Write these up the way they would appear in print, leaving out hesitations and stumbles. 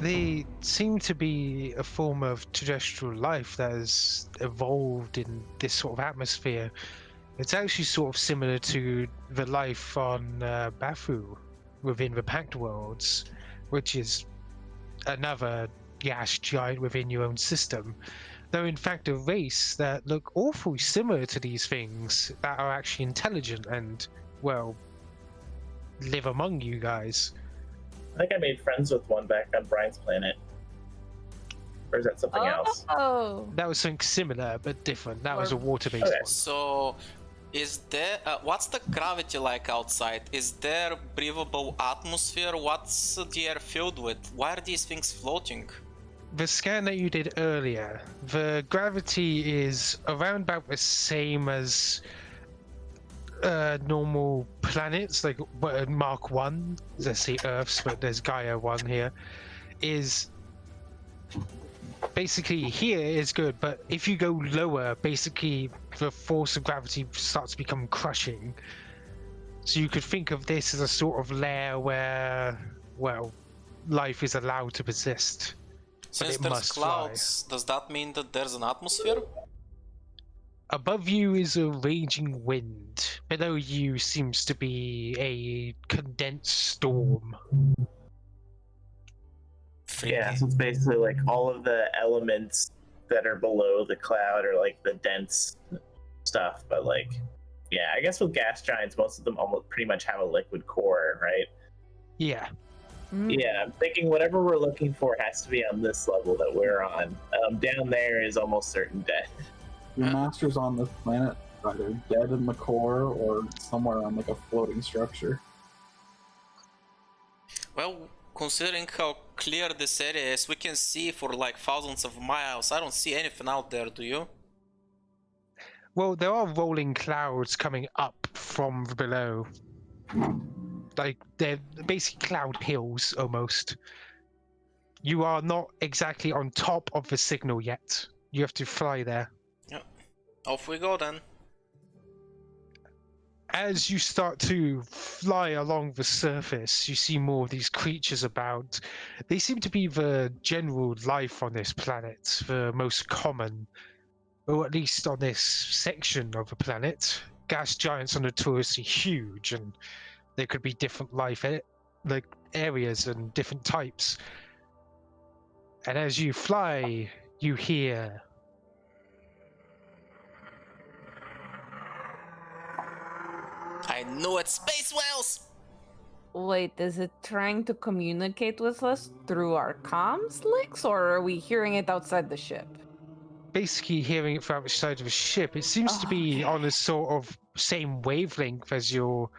They seem to be a form of terrestrial life that has evolved in this sort of atmosphere. It's actually sort of similar to the life on Bafu within the Pact Worlds, which is another gas giant within your own system. Though in fact a race that look awfully similar to these things that are actually intelligent and, well, live among you guys. I think I made friends with one back on Brian's planet. Or is that something else? Oh. That was something similar but different. That was a water-based Okay. one. So, is there what's the gravity like outside? Is there breathable atmosphere? What's the air filled with? Why are these things floating? The scan that you did earlier, the gravity is around about the same as normal planets, like Mark 1, let's say Earth's, but there's Gaia 1 here, is basically here is good, but if you go lower, basically the force of gravity starts to become crushing. So you could think of this as a sort of layer where, well, life is allowed to persist. Since there's clouds, does that mean that there's an atmosphere? Above you is a raging wind. Below you seems to be a condensed storm. Yeah, so it's basically like all of the elements that are below the cloud are like the dense stuff, but like, yeah, I guess with gas giants, most of them almost pretty much have a liquid core, right? Yeah. Yeah, I'm thinking whatever we're looking for has to be on this level that we're on. Down there is almost certain death. Your masters on this planet are either dead in the core or somewhere on like a floating structure. Well, considering how clear this area is, we can see for like thousands of miles. I don't see anything out there, do you? Well, there are rolling clouds coming up from below. Like, they're basically cloud hills, almost. You are not exactly on top of the signal yet. You have to fly there. Yeah. Off we go then. As you start to fly along the surface, you see more of these creatures about. They seem to be the general life on this planet, the most common, or at least on this section of the planet. Gas giants are notoriously huge, and there could be different life like areas and different types. And as you fly, you hear I knew it, space whales! Wait, is it trying to communicate with us through our comms links, or are we hearing it outside the ship? basically hearing it from outside of the ship. It seems to be on a sort of same wavelength as your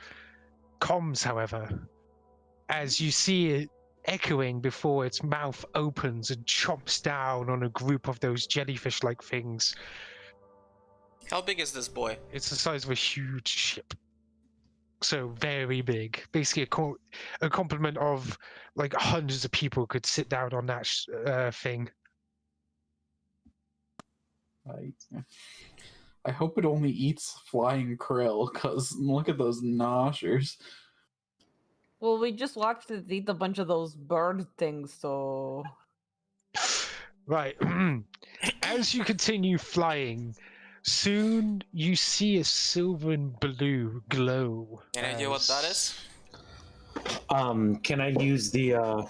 comms, however, as you see it echoing before its mouth opens and chomps down on a group of those jellyfish-like things. How big is this boy? It's the size of a huge ship. So very big. Basically a complement of like hundreds of people could sit down on that thing. I hope it only eats flying krill, because look at those noshers. Well, we just watched it eat a bunch of those bird things, so... Right. As you continue flying, soon you see a silver and blue glow. Any idea what that is? Can I use the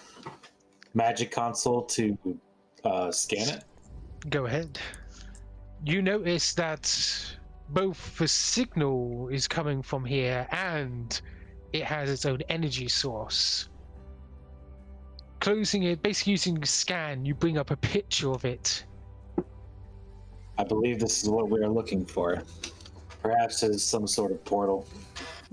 magic console to scan it? Go ahead. You notice that both the signal is coming from here and it has its own energy source. Closing it, basically using scan, you bring up a picture of it. I believe this is what we are looking for. Perhaps it's some sort of portal.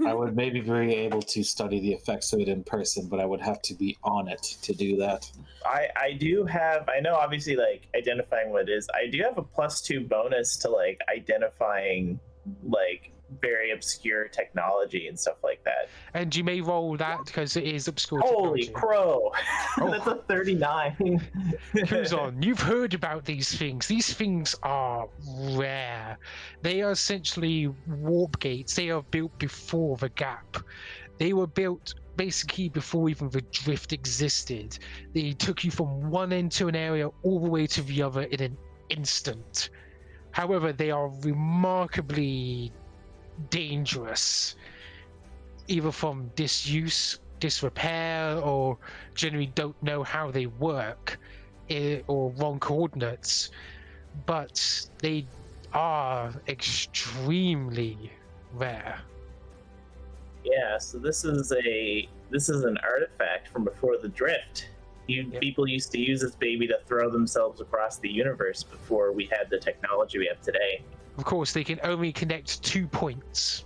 I would maybe be able to study the effects of it in person, but I would have to be on it to do that. I do have, I know obviously like identifying what it is, I do have a +2 bonus to like identifying like very obscure technology and stuff like that. And you may roll that because it is obscure Holy technology. crow! Oh. That's a 39. Kuzon, you've heard about these things. These things are rare. They are essentially warp gates. They are built before the gap. They were built basically before even the drift existed. They took you from one end to an area all the way to the other in an instant. However, they are remarkably dangerous, either from disuse, disrepair, or generally don't know how they work, or wrong coordinates. But they are extremely rare. Yeah, so this is an artifact from before the drift. People used to use this baby to throw themselves across the universe before we had the technology we have today. Of course, they can only connect 2 points.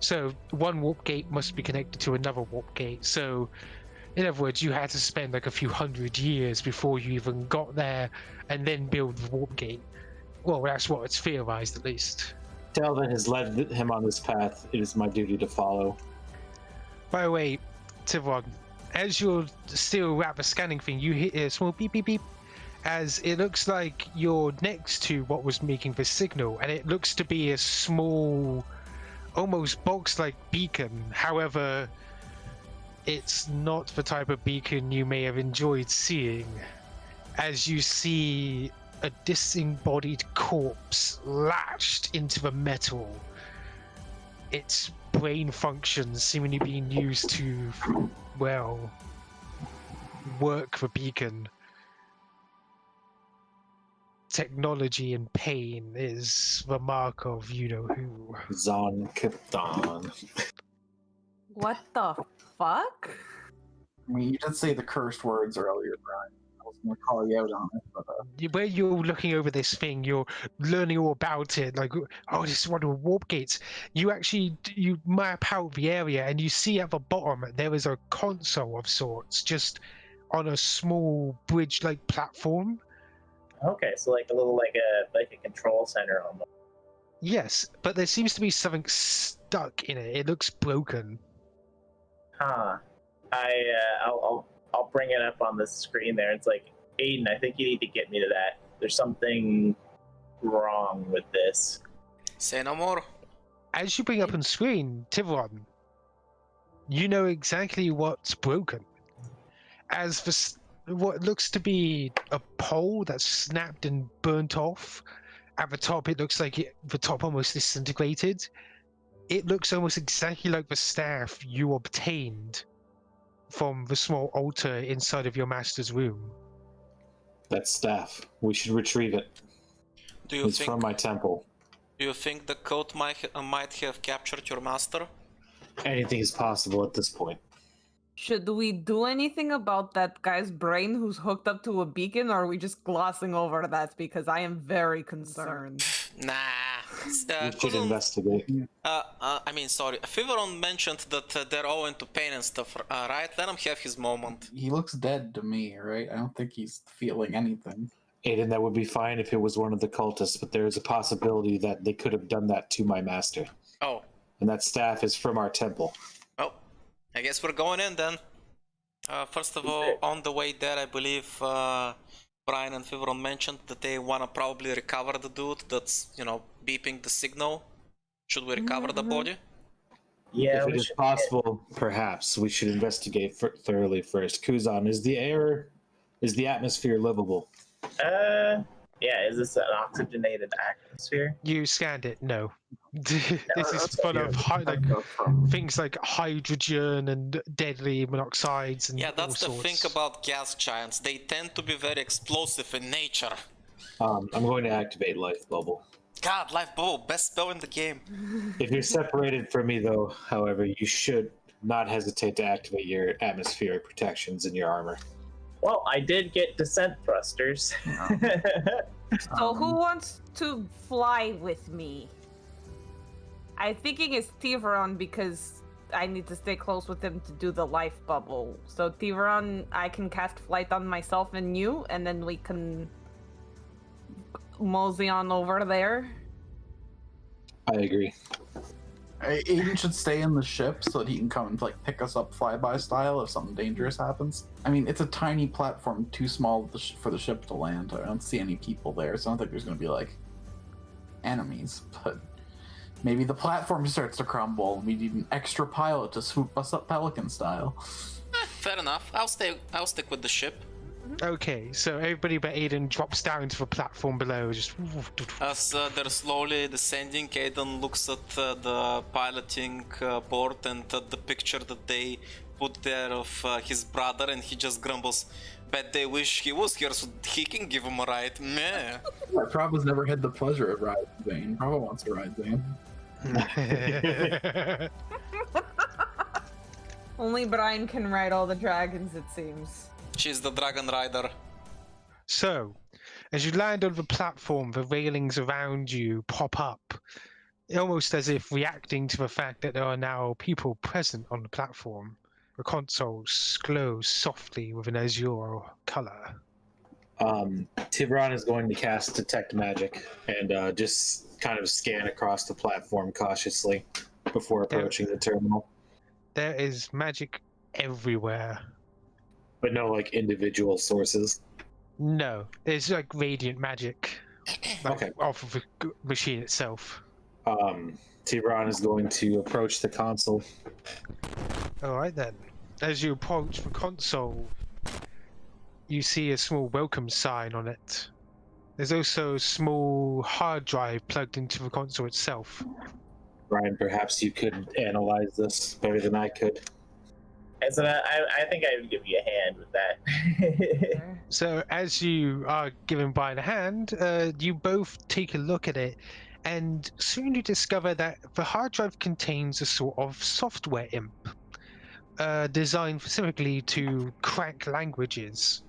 So one warp gate must be connected to another warp gate. So, in other words, you had to spend like a few hundred years before you even got there and then build the warp gate. Well, that's what it's theorized, at least. Delvin has led him on this path. It is my duty to follow. By the way, Thiveron, as you're still at the scanning thing, you hit a small beep beep beep, as it looks like you're next to what was making the signal, and it looks to be a small, almost box-like beacon. However, it's not the type of beacon you may have enjoyed seeing, as you see a disembodied corpse latched into the metal, its brain functions seemingly being used to, well, work the beacon. Technology and pain is the mark of you-know-who. Zon Kapton. What the fuck? I mean, you did say the cursed words earlier, Brian. I was going to call you out on it, but Where you're looking over this thing, you're learning all about it, like, oh, this is one of the warp gates. You map out the area, and you see at the bottom there is a console of sorts, just on a small bridge-like platform. Okay, so like a control center almost. Yes, but there seems to be something stuck in it. It looks broken. Huh. I'll bring it up on the screen there. It's like, Aiden, I think you need to get me to that. There's something wrong with this. Say no more. As you bring up on screen, Thiveron, you know exactly what's broken. As for what looks to be a pole that's snapped and burnt off, at the top it looks like the top almost disintegrated. It looks almost exactly like the staff you obtained from the small altar inside of your master's room. That staff. We should retrieve it. It's from my temple. Do you think the cult might have captured your master? Anything is possible at this point. Should we do anything about that guy's brain who's hooked up to a beacon, or are we just glossing over that? Because I am very concerned. Nah. We should investigate. I mean, sorry. Thiveron mentioned that they're all into pain and stuff, right? Let him have his moment. he looks dead to me, right? I don't think he's feeling anything. Aiden, that would be fine if it was one of the cultists, but there is a possibility that they could have done that to my master. Oh. And that staff is from our temple. Oh. I guess we're going in then. First of all, on the way there, I believe Bryn and Thiveron mentioned that they want to probably recover the dude that's, beeping the signal. Should we recover the body? Yeah, if it is possible, perhaps we should investigate thoroughly first. Kuzon, is the atmosphere livable? Yeah, is this an oxygenated atmosphere? You scanned it? No. This is full of things like hydrogen and deadly monoxides and Yeah, that's the all thing sorts. about gas giants. They tend to be very explosive in nature. I'm going to activate Life Bubble. God, life bubble, best spell in the game. If you're separated from me, though, however, you should not hesitate to activate your atmospheric protections in your armor. Well, I did get descent thrusters. So who wants to fly with me? I'm thinking it's Thiveron because I need to stay close with him to do the life bubble. So Thiveron, I can cast flight on myself and you, and then we can mosey on over there. I agree. Aiden should stay in the ship so that he can come and pick us up flyby style if something dangerous happens. I mean, it's a tiny platform, too small for the ship to land. I don't see any people there, so I don't think there's going to be enemies. But Maybe the platform starts to crumble and we need an extra pilot to swoop us up Pelican style. Fair enough. I'll stick with the ship. Okay, so everybody but Aiden drops down to the platform below, just... As they're slowly descending, Aiden looks at the piloting board and at the picture that they put there of his brother, and he just grumbles, "Bet they wish he was here so he can give him a ride." Meh. Prava's never had the pleasure of riding Zane. Prava wants to ride Zane. Only Bryn can ride all the dragons, it seems. She's the dragon rider. So, as you land on the platform, the railings around you pop up, almost as if reacting to the fact that there are now people present on the platform. The consoles glow softly with an azure color. Thiveron is going to cast Detect Magic and just kind of scan across the platform cautiously before approaching the terminal. There is magic everywhere. But no, like, individual sources. No, there's like radiant magic Okay. off of the machine itself. Thiveron is going to approach the console. Alright then. As you approach the console, you see a small welcome sign on it. There's also a small hard drive plugged into the console itself. Brian, perhaps you could analyze this better than I could. And so I think I would give you a hand with that. So as you are given Brian a hand, you both take a look at it, and soon you discover that the hard drive contains a sort of software imp, designed specifically to crack languages.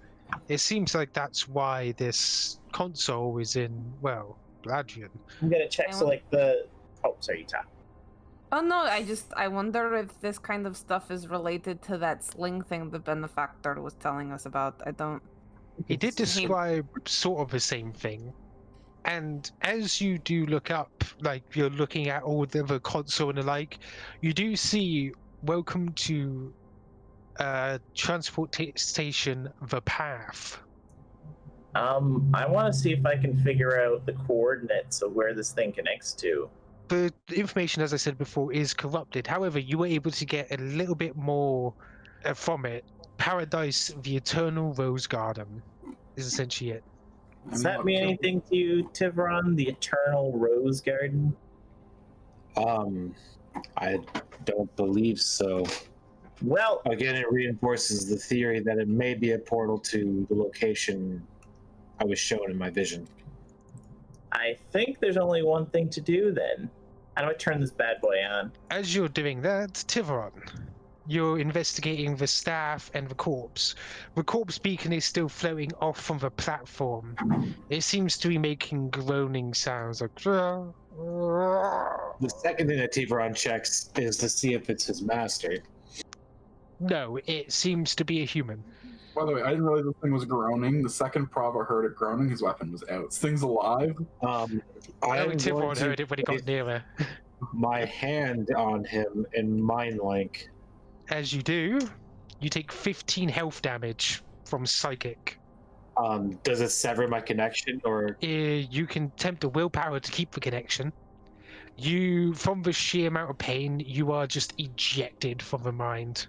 It seems like that's why this console is in, well, Ladrian. I'm gonna check. So like the. Oh, sorry, you talk. Oh no, I wonder if this kind of stuff is related to that sling thing the Benefactor was telling us about. I don't... He did describe sort of the same thing. And as you do look up, like you're looking at all the console and the like, you do see "Welcome to Transport Station The Path." I want to see if I can figure out the coordinates of where this thing connects to. The information, as I said before, is corrupted. However, you were able to get a little bit more from it. Paradise, the Eternal Rose Garden, is essentially it. Does that mean anything to you, Thiveron? The Eternal Rose Garden? I don't believe so. Well, Again, it reinforces the theory that it may be a portal to the location I was shown in my vision. I think there's only one thing to do then. How do I turn this bad boy on? As you're doing that, Thiveron, you're investigating the staff and the corpse. The corpse beacon is still floating off from the platform. It seems to be making groaning sounds like... The second thing that Thiveron checks is to see if it's his master. No, it seems to be a human. By the way, I didn't realize this thing was groaning. The second Prava heard it groaning, his weapon was out. This thing's alive. Thiveron heard it when he got nearer. My hand on him in Mind Link. As you do, you take 15 health damage from Psychic. Does it sever my connection, or...? You can tempt the willpower to keep the connection. From the sheer amount of pain, you are just ejected from the mind.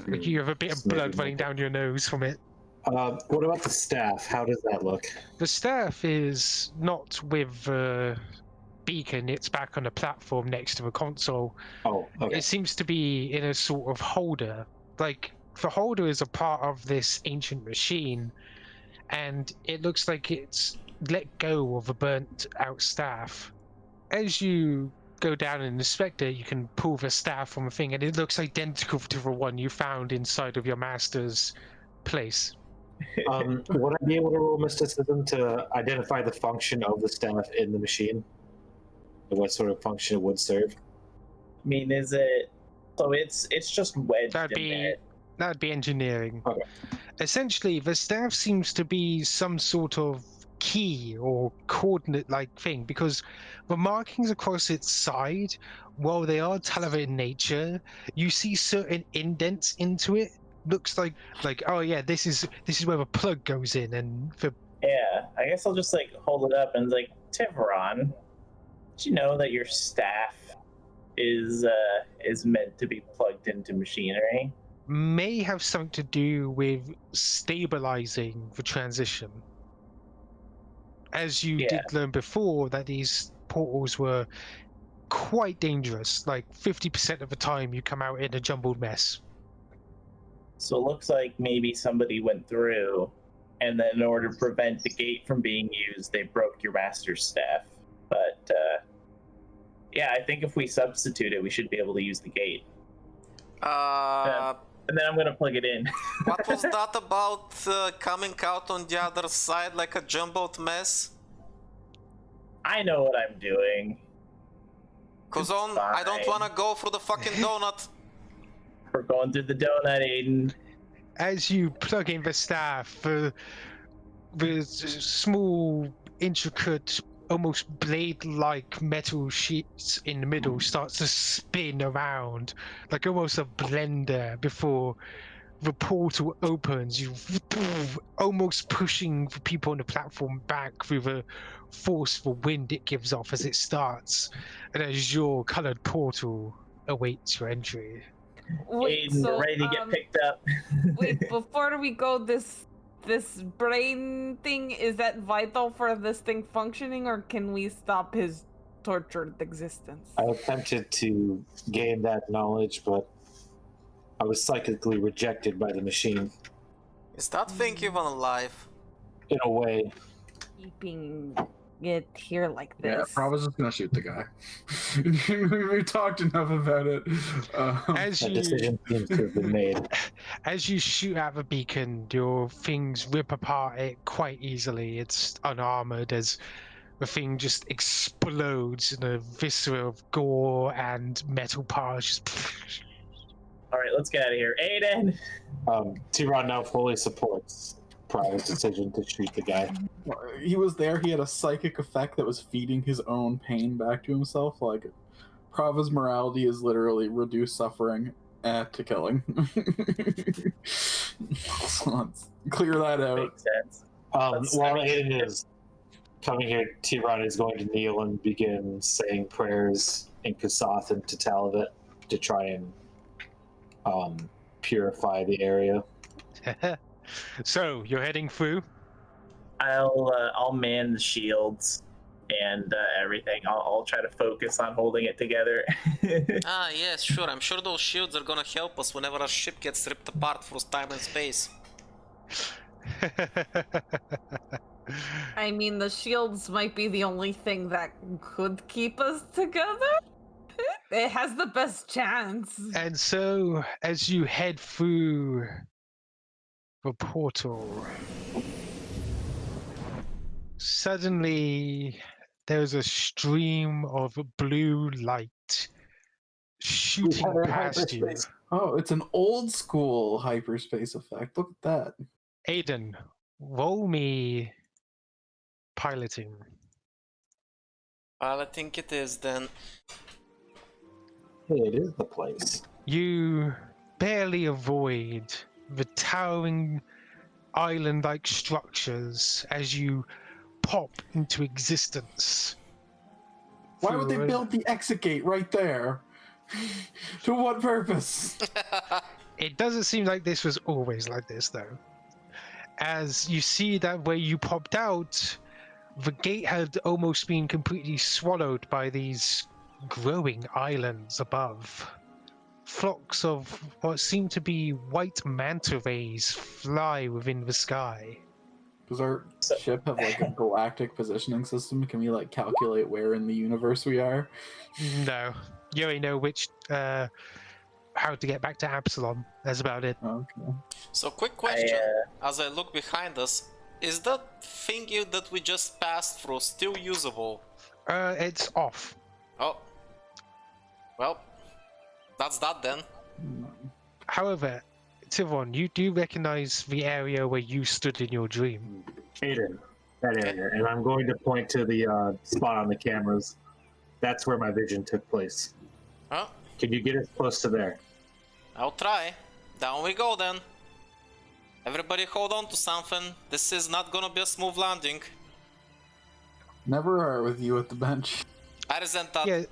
You have a bit of blood running down your nose from it. What about the staff? How does that look? The staff is not with the beacon, it's back on a platform next to the console. Oh, okay. It seems to be in a sort of holder. Like, the holder is a part of this ancient machine, and it looks like it's let go of the burnt out staff. As you go down and inspect it, you can pull the staff from a thing, and it looks identical to the one you found inside of your master's place. Would I be able to roll mysticism to identify the function of the staff in the machine? What sort of function it would serve? I mean, is it... So it's just wedged That'd in there. That'd be engineering. Okay. Essentially, the staff seems to be some sort of key or coordinate-like thing, because the markings across its side, while they are teller in nature, you see certain indents into it. Looks like oh yeah, this is where the plug goes in, and the... Yeah, I guess I'll just like hold it up and like, Thiveron, Did you know that your staff is meant to be plugged into machinery? May have something to do with stabilizing the transition. As you did learn before, that these portals were quite dangerous. Like 50% of the time, you come out in a jumbled mess. So it looks like maybe somebody went through, and then in order to prevent the gate from being used, they broke your master's staff. But yeah, I think if we substitute it, we should be able to use the gate. And then I'm gonna plug it in. What was that about coming out on the other side like a jumbled mess? I know what I'm doing. Kuzon, I don't wanna go through the fucking donut. We're going through the donut, Aiden. As you plug in the staff, the small, intricate, almost blade-like metal sheets in the middle starts to spin around, like almost a blender before the portal opens. You almost pushing the people on the platform back through the forceful wind it gives off as it starts, and as your colored portal awaits your entry. Wait, Aiden, so, we're ready to get picked up. wait, before we go, this brain thing, is that vital for this thing functioning, or can we stop his tortured existence? I attempted to gain that knowledge, but I was psychically rejected by the machine. Is that thing even alive? In a way. Keeping it here like this. Yeah, Prava's just gonna shoot the guy. We talked enough about it. As That you decision seems to have been made. as you shoot at the beacon, your things rip apart it quite easily. It's unarmored as the thing just explodes in a viscera of gore and metal parts. All right, let's get out of here. Aiden! Thiveron now fully supports Prava's decision to shoot the guy. He was there. He had a psychic effect that was feeding his own pain back to himself. Like, Prava's morality is literally reduce suffering to killing. So let's clear that out. Makes sense. While Aiden is coming here, Thiveron is going to kneel and begin saying prayers in Kusath and Tatalavet to try and purify the area. So you're heading through. I'll man the shields and everything. I'll try to focus on holding it together. Ah, yes, sure. I'm sure those shields are gonna help us whenever our ship gets ripped apart through time and space. I mean, the shields might be the only thing that could keep us together. It has the best chance. And so, as you head through the portal, suddenly there's a stream of blue light shooting past you. Oh, it's an old school hyperspace effect. Look at that. Aiden, roll me piloting. Well, I think it is then. Hey, it is the place. You barely avoid the towering island-like structures as you pop into existence. Why would they through a- build the exit gate right there? To what purpose? It doesn't seem like this was always like this, though. As you see that where you popped out, the gate had almost been completely swallowed by these growing islands above. Flocks of what seem to be white manta rays fly within the sky. Does our ship have like a galactic positioning system? Can we like calculate where in the universe we are? No, you already know which, how to get back to Absalom. That's about it. Okay. So, quick question. As I look behind us, is that thingy that we just passed through still usable? It's off. Oh. Well, that's that then. However, Thiveron, you do recognize the area where you stood in your dream. Aiden, that area. And I'm going to point to the spot on the cameras. That's where my vision took place. Oh, Can you get us close to there? I'll try. Down we go then. Everybody hold on to something. This is not gonna be a smooth landing. Never are with you at the bench. I resent that. Yeah,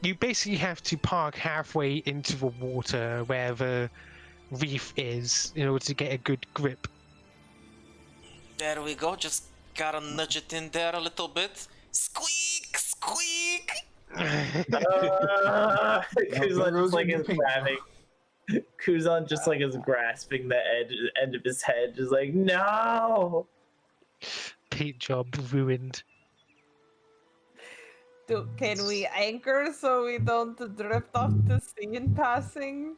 you basically have to park halfway into the water where the reef is in order to get a good grip. There we go. Just gotta nudge it in there a little bit. Squeak, squeak. Kuzon just like is grabbing. Kuzon just like is grasping the end of his head, just like no. Paint job ruined. Can we anchor so we don't drift off to sea in passing?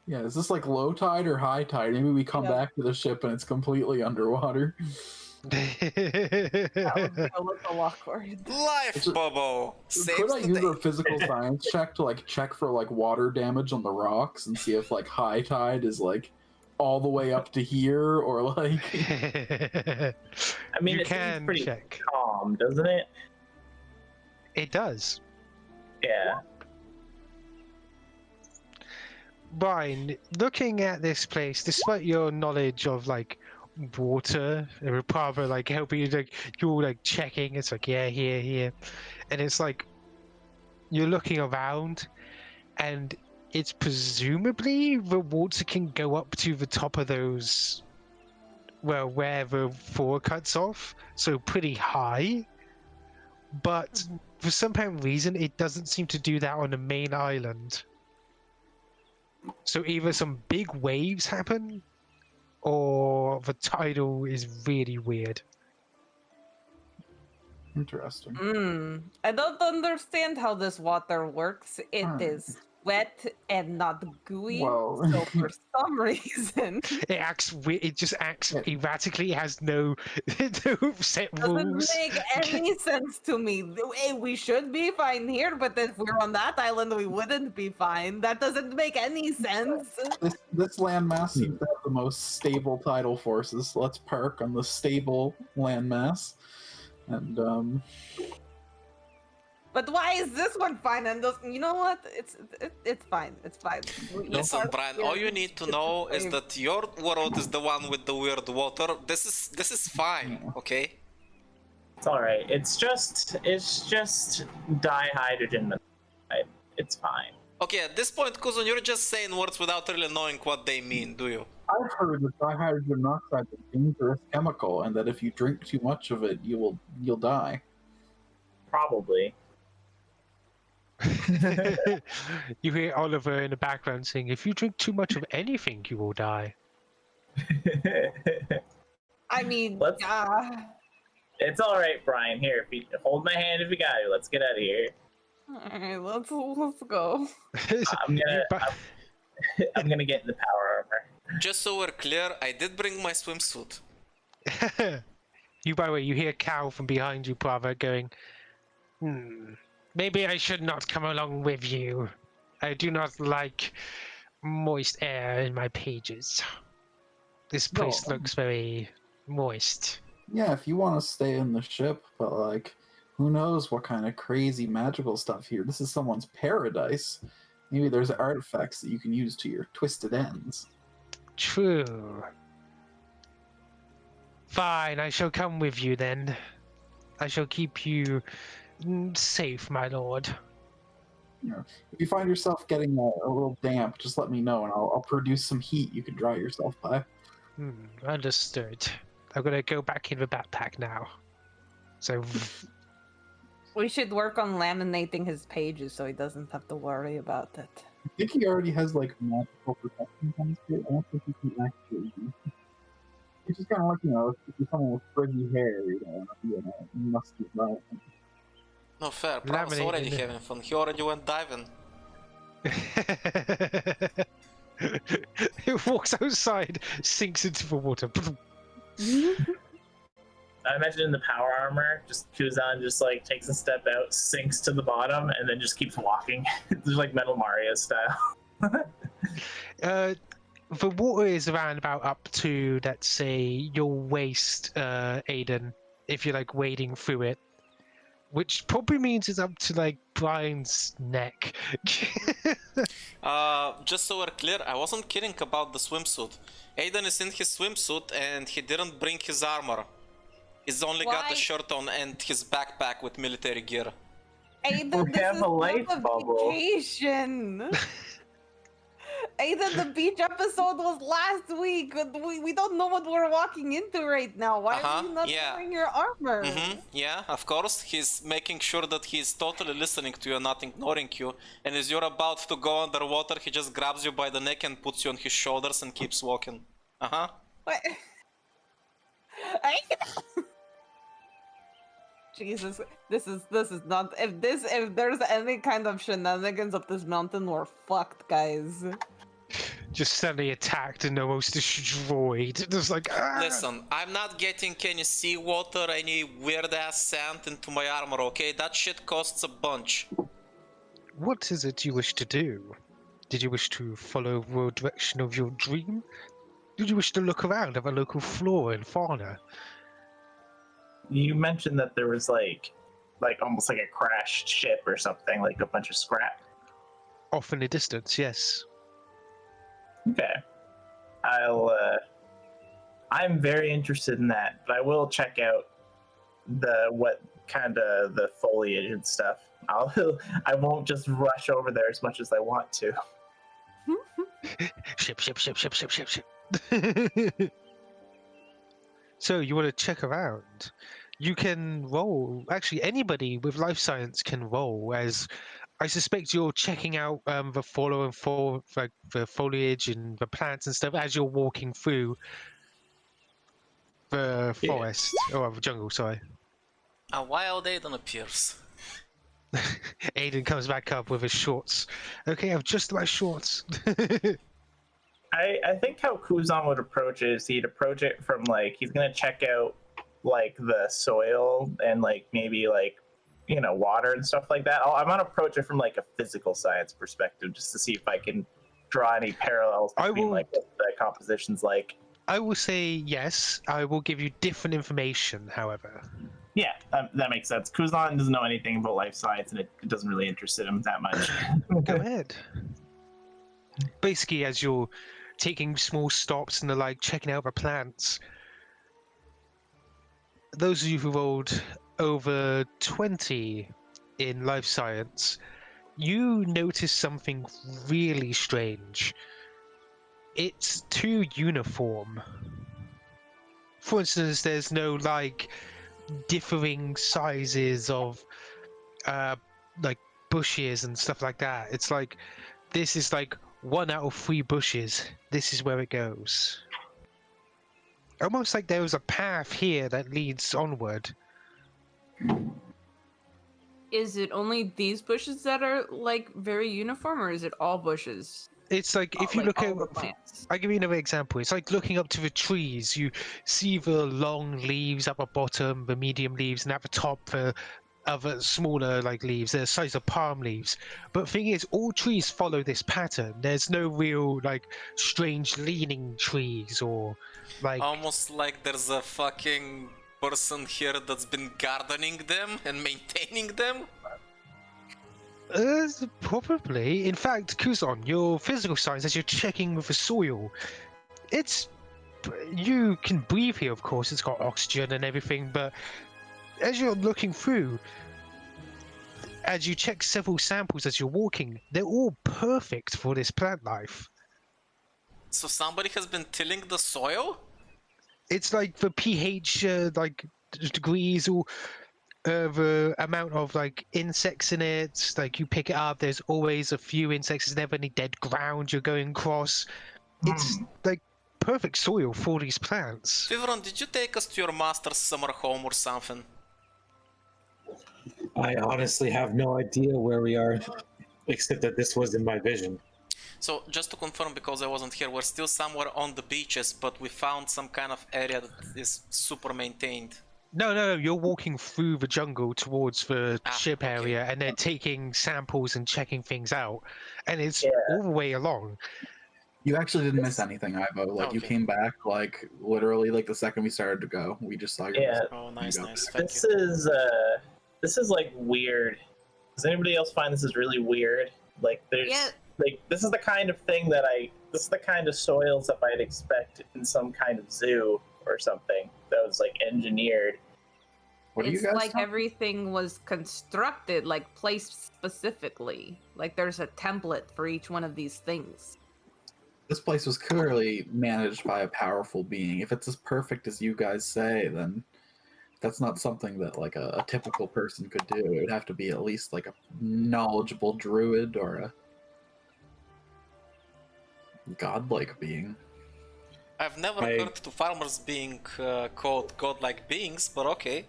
Yeah, is this like low tide or high tide? Maybe we come back to the ship and it's completely underwater. That would be a little awkward. Life bubble. Could I Saves the use day. a physical science check to like check for like water damage on the rocks and see if like high tide is like all the way up to here or like? I mean, You it can seems pretty check. calm, doesn't it? It does. Yeah. Bryn, looking at this place, despite your knowledge of like water, and Prava like helping you, like you're like checking. It's like yeah, here, and it's like you're looking around, and it's presumably the water can go up to the top of those, well, where the floor cuts off, so pretty high. But for some apparent reason, it doesn't seem to do that on the main island. So either some big waves happen, or the tidal is really weird. Interesting. I don't understand how this water works. It Alright. is wet and not gooey. Well- So for some reason, It acts weird. It just acts Yeah. erratically. It has no, no set doesn't rules. make any sense to me. We should be fine here, but if we're on that island, we wouldn't be fine. That doesn't make any sense. This landmass seems to have the most stable tidal forces. Let's park on the stable landmass. And But why is this one fine and those? You know what? It's fine. It's fine. Listen, Brian, all you need to know is that your world is the one with the weird water. This is fine, okay? It's all right. It's just dihydrogen monoxide. It's fine. Okay, at this point, Kuzon, you're just saying words without really knowing what they mean, do you? I've heard that dihydrogen monoxide is a dangerous chemical, and that if you drink too much of it, you'll die. Probably. You hear Oliver in the background saying, "If you drink too much of anything, you will die." I mean, Let's- yeah. It's all right, Brian. Here, if you hold my hand if you got to. Let's get out of here. Alright, let's go. I'm gonna get in the power armor. Just so we're clear, I did bring my swimsuit. You, by the way, you hear Cal from behind you, Prava, going, maybe I should not come along with you. I do not like moist air in my pages. This place No. looks very moist." Yeah, if you want to stay in the ship, but like, who knows what kind of crazy magical stuff here. This is someone's paradise. Maybe there's artifacts that you can use to your twisted ends. True. Fine, I shall come with you then. I shall keep you safe, my lord. You know, if you find yourself getting a little damp, just let me know, and I'll produce some heat you can dry yourself by. Understood. I'm gonna go back in the backpack now. So, We should work on laminating his pages so he doesn't have to worry about it. I think he already has like magical protection on his suit. I don't think he can actually. It's just kind of like, you know, if you're someone with frizzy hair, you know, musky brown. No fair, Prava's already Laminated. having fun. He already went diving. he walks outside, sinks into the water. I imagine in the power armor, just Kuzon just like takes a step out, sinks to the bottom, and then just keeps walking. It's like Metal Mario style. The water is around about up to, let's say, your waist, Aiden, if you're like wading through it, which probably means it's up to like Brian's neck. Just so we're clear, I wasn't kidding about the swimsuit. Aiden is in his swimsuit and he didn't bring his armor. He's only got Why? the shirt on and his backpack with military gear. Aiden, We this have is a not life a bubble. vacation. Aiden, the beach episode was last week. We don't know what we're walking into right now. Why are you not yeah. wearing your armor? Yeah, of course. He's making sure that he's totally listening to you and not ignoring you. And as you're about to go underwater, he just grabs you by the neck and puts you on his shoulders and keeps walking. What? Jesus, this is not. If there's any kind of shenanigans up this mountain, we're fucked, guys. Just suddenly attacked and almost destroyed. Just like, ah! Listen, I'm not getting any seawater, any weird ass sand into my armor, okay? That shit costs a bunch. What is it you wish to do? Did you wish to follow the direction of your dream? Did you wish to look around at the local flora and fauna? You mentioned that there was like almost like a crashed ship or something, like a bunch of scrap. Off in the distance, yes. Okay. I'm very interested in that, but I will check out the foliage and stuff. I won't just rush over there as much as I want to. Ship. So you want to check around? You can roll. Actually, anybody with life science can roll. As I suspect you're checking out the fauna and the foliage and the plants and stuff as you're walking through the forest or the jungle. Sorry. A wild Aiden appears. Aiden comes back up with his shorts. Okay, I've just my shorts. I think how Kuzon would approach it is he'd approach it from like he's gonna check out like the soil and like maybe like water and stuff like that. I'm gonna approach it from like a physical science perspective just to see if I can draw any parallels between like what the composition's like. I will say yes. I will give you different information, however. Yeah, that makes sense. Kuzon doesn't know anything about life science, and it doesn't really interest him that much. Go ahead. Basically, as you're taking small stops and like checking out the plants, those of you who rolled over 20 in life science, you notice something really strange. It's too uniform. For instance, there's no like differing sizes of like bushes and stuff like that. It's like this is like 1 out of 3 bushes. This is where it goes. Almost like there was a path here that leads onward. Is it only these bushes that are like very uniform, or is it all bushes? It's like if you look at, plants. I'll give you another example. It's like looking up to the trees. You see the long leaves at the bottom, the medium leaves, and at the top the other smaller like leaves. They're the size of palm leaves. But the thing is, all trees follow this pattern. There's no real like strange leaning trees or like. Almost like there's a fucking person here that's been gardening them and maintaining them. Probably. In fact, Kuzon, your physical science, as you're checking with the soil, you can breathe here, of course. It's got oxygen and everything, but as you're looking through, as you check several samples as you're walking, they're all perfect for this plant life. So somebody has been tilling the soil? It's like the pH, like degrees, or the amount of like insects in it. Like you pick it up, there's always a few insects. There's never any dead ground you're going across. It's like perfect soil for these plants. Thiveron, did you take us to your master's summer home or something? I honestly have no idea where we are, except that this was in my vision. So, just to confirm, because I wasn't here, we're still somewhere on the beaches, but we found some kind of area that is super maintained. No, you're walking through the jungle towards the ship area, and they're taking samples and checking things out, and it's all the way along. You actually didn't miss anything, Ivo. Like, you came back, like, literally, like, the second we started to go. We just saw your visit. Oh, nice. This is, like, weird. Does anybody else find this is really weird? Like, there's... Yeah. Like, this is the kind of thing this is the kind of soil stuff I'd expect in some kind of zoo or something that was, like, engineered. What are you It's guys like talking- everything was constructed, like placed specifically. Like there's a template for each one of these things. This place was clearly managed by a powerful being. If it's as perfect as you guys say, then that's not something that like a typical person could do. It would have to be at least like a knowledgeable druid or a godlike being. I've never heard to farmers being called godlike beings, but okay.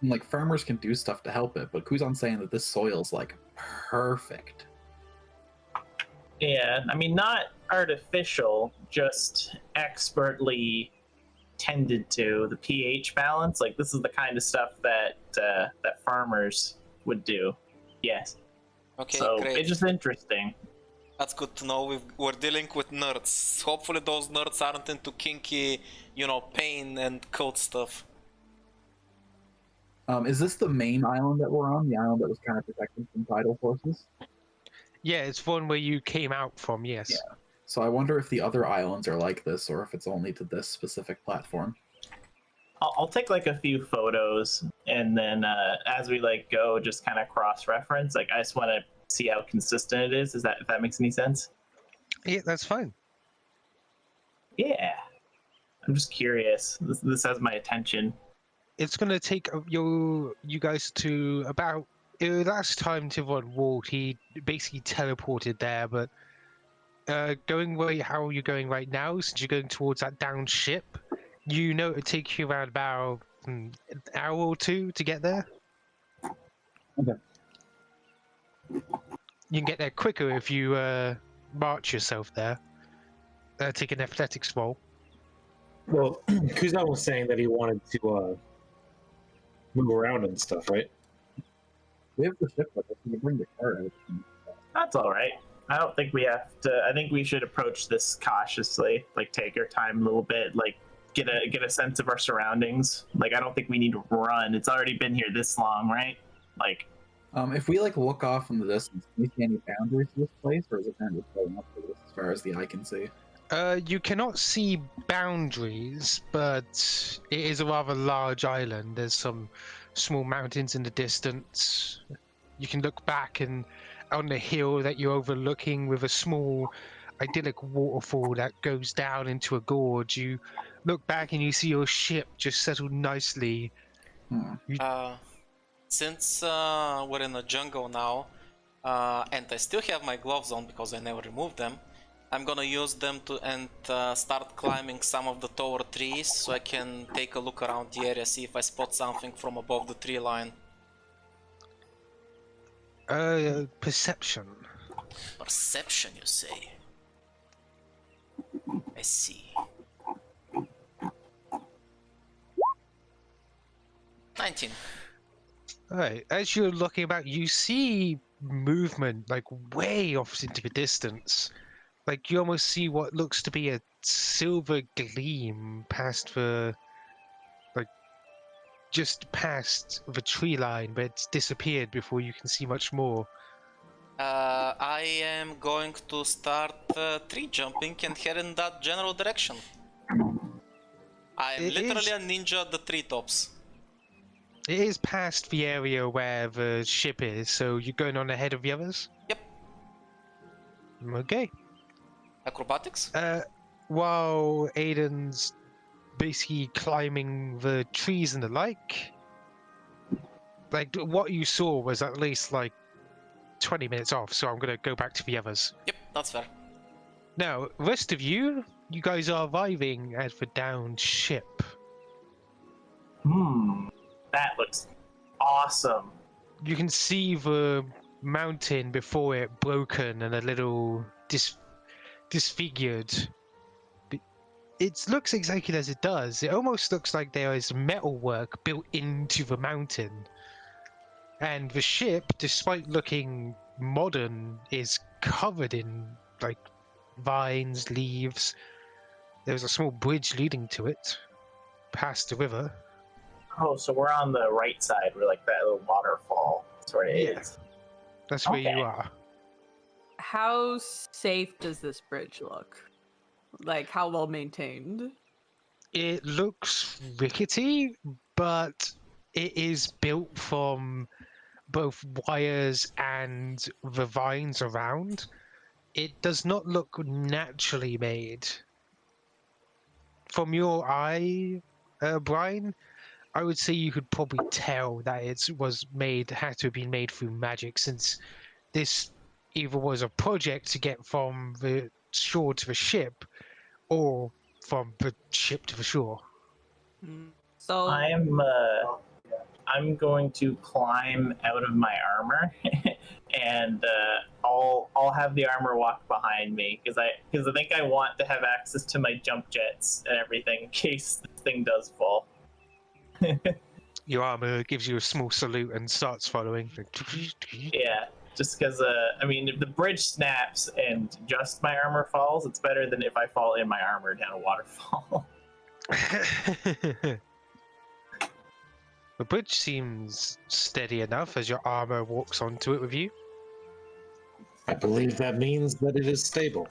And, like farmers can do stuff to help it, but Kuzon's saying that this soil's like perfect. Yeah, I mean, not artificial, just expertly tended to. The pH balance, like this is the kind of stuff that that farmers would do. Yes. Okay, So great. it's just interesting. That's good to know. We're dealing with nerds. Hopefully those nerds aren't into kinky, pain and code stuff. Is this the main island that we're on? The island that was kind of protected from tidal forces? Yeah, it's one where you came out from, yes. Yeah. So I wonder if the other islands are like this, or if it's only to this specific platform. I'll take like a few photos, and then as we like go, just kind of cross-reference. Like I just want to see how consistent it is. If that makes any sense? Yeah, that's fine. Yeah. I'm just curious. This has my attention. It's going to take you guys to about... last time Thiveron walked, he basically teleported there, but how you're going right now, since you're going towards that down ship, it'll take you around about an hour or two to get there. Okay. You can get there quicker if you march yourself there. Take an athletics roll. Well, Kuzon was saying that he wanted to move around and stuff, right? We have the ship with us. We can bring the car out. That's all right. I don't think we have to. I think we should approach this cautiously. Like take our time a little bit. Like get a sense of our surroundings. Like I don't think we need to run. It's already been here this long, right? Like. If we like look off in the distance, can we see any boundaries to this place, or is it kind of flowing up to this as far as the eye can see? You cannot see boundaries, but it is a rather large island. There's some small mountains in the distance. You can look back and on the hill that you're overlooking with a small idyllic waterfall that goes down into a gorge. You look back and you see your ship just settled nicely. Since we're in the jungle now, and I still have my gloves on because I never removed them, I'm gonna use them to start climbing some of the taller trees so I can take a look around the area, see if I spot something from above the tree line. Perception. Perception, you say? I see. 19. Alright, as you're looking about, you see movement like way off into the distance. Like you almost see what looks to be a silver gleam past just past the tree line, but it's disappeared before you can see much more. I am going to start tree jumping and head in that general direction. I am literally a ninja at the treetops. It is past the area where the ship is, so you're going on ahead of the others? Yep. Okay. Acrobatics? While Aiden's basically climbing the trees and the like what you saw was at least like 20 minutes off, so I'm gonna go back to the others. Yep, that's fair. Now, rest of you guys are arriving at the downed ship. That looks awesome. You can see the mountain before it broken and a little disfigured. It looks exactly as it does. It almost looks like there is metalwork built into the mountain. And the ship, despite looking modern, is covered in like vines, leaves. There's a small bridge leading to it, past the river. Oh, so we're on the right side. We're like that little waterfall sort of is. That's where Okay. you are. How safe does this bridge look? Like, how well maintained? It looks rickety, but it is built from both wires and the vines around. It does not look naturally made. From your eye, Brian, I would say you could probably tell that it had to have been made through magic, since this either was a project to get from the shore to the ship, or from the ship to the shore. So I'm going to climb out of my armor, and I'll have the armor walk behind me because I think I want to have access to my jump jets and everything in case this thing does fall. Your armor gives you a small salute and starts following. Yeah, just because I mean, if the bridge snaps and just my armor falls, it's better than if I fall in my armor down a waterfall. The bridge seems steady enough as your armor walks onto it with you. I believe that means that it is stable.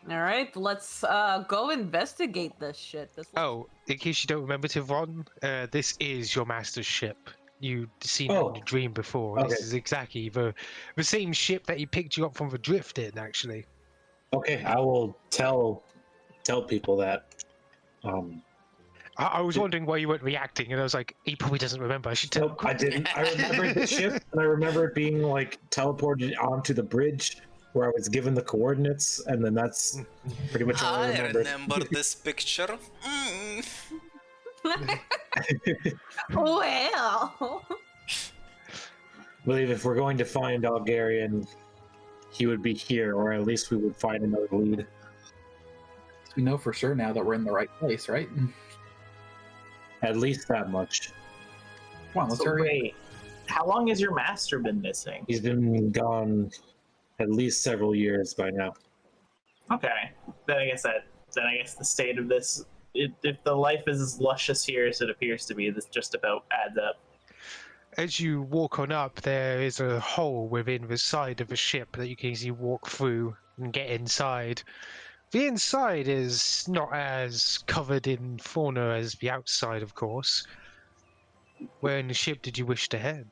all right, let's go investigate this shit. Oh, in case you don't remember, Thiveron, this is your master's ship. You'd seen it in your dream before. Okay. This is exactly the same ship that he picked you up from the drift in, actually. Okay, I will tell people that. I was wondering why you weren't reacting, and I was like, he probably doesn't remember. I should tell him. Nope, I didn't. I remembered the ship, and I remember it being like teleported onto the bridge where I was given the coordinates, and then that's pretty much all I I remember. remember this picture. Well, I believe if we're going to find Algarian, he would be here, or at least we would find another lead. We know for sure now that we're in the right place, right? At least that much. Come on, let's So hurry. wait, how long has your master been missing? He's been gone at least several years by now. Okay, then I guess the state of this, if the life is as luscious here as it appears to be, this just about adds up. As you walk on up, there is a hole within the side of the ship that you can easily walk through and get inside. The inside is not as covered in fauna as the outside, of course. Where in the ship did you wish to head?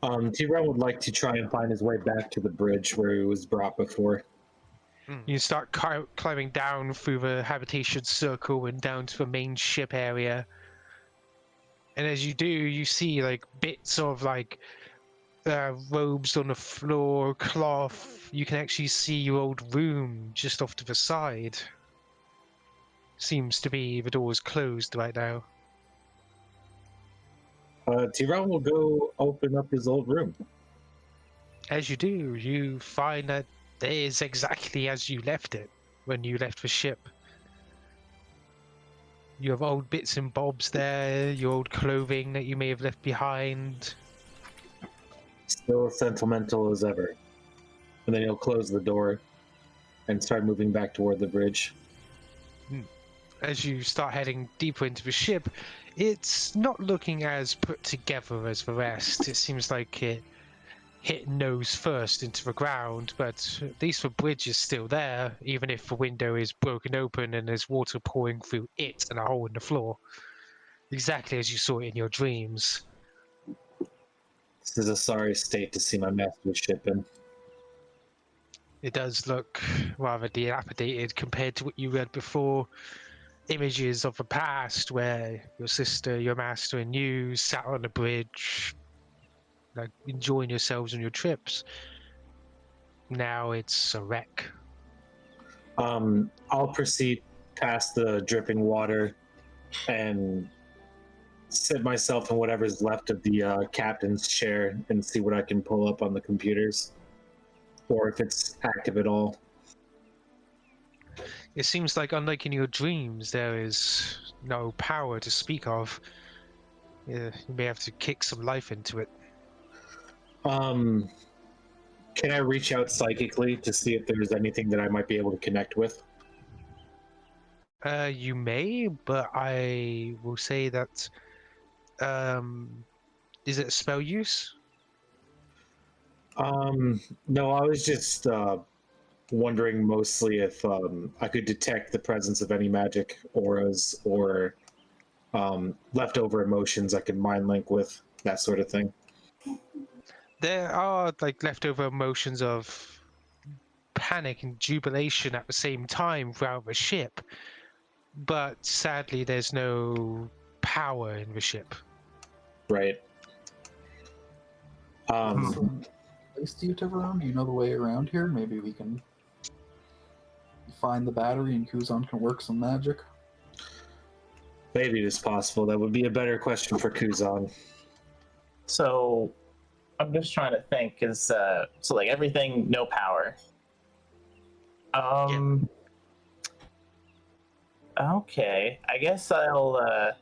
Thiveron would like to try and find his way back to the bridge where he was brought before. You start climbing down through the habitation circle and down to the main ship area. And as you do, you see like bits of like robes on the floor, cloth. You can actually see your old room just off to the side. Seems to be the door's closed right now. Thiveron will go open up his old room. As you do, you find that it is exactly as you left it when you left the ship. You have old bits and bobs there, your old clothing that you may have left behind. Still sentimental as ever. And then he'll close the door and start moving back toward the bridge. As you start heading deeper into the ship, it's not looking as put together as the rest. It seems like it hit nose first into the ground, but at least the bridge is still there, even if the window is broken open and there's water pouring through it and a hole in the floor. Exactly as you saw it in your dreams. This is a sorry state to see my master's ship in. It does look rather dilapidated compared to what you read before. Images of the past where your sister, your master, and you sat on the bridge, like enjoying yourselves on your trips. Now it's a wreck. I'll proceed past the dripping water and sit myself in whatever's left of the captain's chair and see what I can pull up on the computers, or if it's active at all. It seems like, unlike in your dreams, there is no power to speak of. You may have to kick some life into it. Can I reach out psychically to see if there's anything that I might be able to connect with? You may, but I will say that... is it a spell use? No, I was just wondering mostly if I could detect the presence of any magic auras or leftover emotions I can mind link with, that sort of thing. There are like leftover emotions of panic and jubilation at the same time throughout the ship, but sadly there's no power in the ship. Right. Place to you, Thiveron? Do you know the way around here? Maybe we can find the battery and Kuzon can work some magic. Maybe it is possible. That would be a better question for Kuzon. So I'm just trying to think, because so like everything, no power. Okay, I guess I'll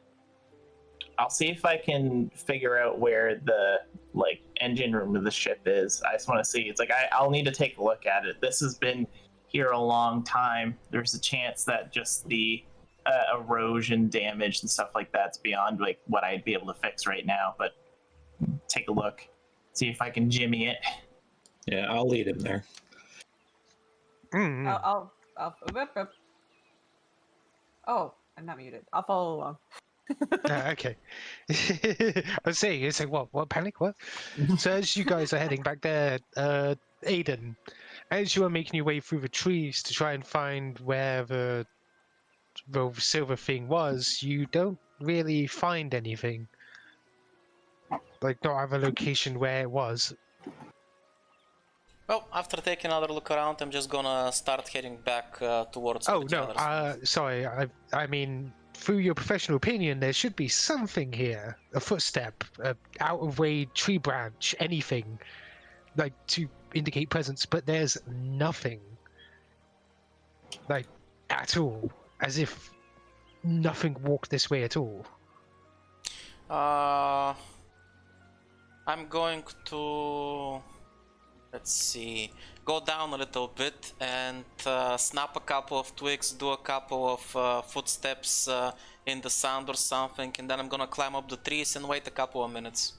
see if I can figure out where the like engine room of the ship is. I just want to see. It's like I'll need to take a look at it. This has been here a long time. There's a chance that just the erosion damage and stuff like that's beyond like what I'd be able to fix right now. But take a look, see if I can jimmy it. Yeah, I'll lead him there. I'll Oh, I'm not muted. I'll follow along. Okay. I was saying, it's like, what, panic, what? So as you guys are heading back there, Aiden, as you are making your way through the trees to try and find where the silver thing was, you don't really find anything. Like, not have a location where it was. Well, after taking another look around, I'm just gonna start heading back towards Oh, the no, generous. sorry, I mean, through your professional opinion, there should be something here. A footstep, a out-of-way tree branch, anything, like, to indicate presence, but there's nothing. Like, at all. As if nothing walked this way at all. I'm going to... Let's see, go down a little bit and snap a couple of twigs, do a couple of footsteps in the sand or something, and then I'm gonna climb up the trees and wait a couple of minutes.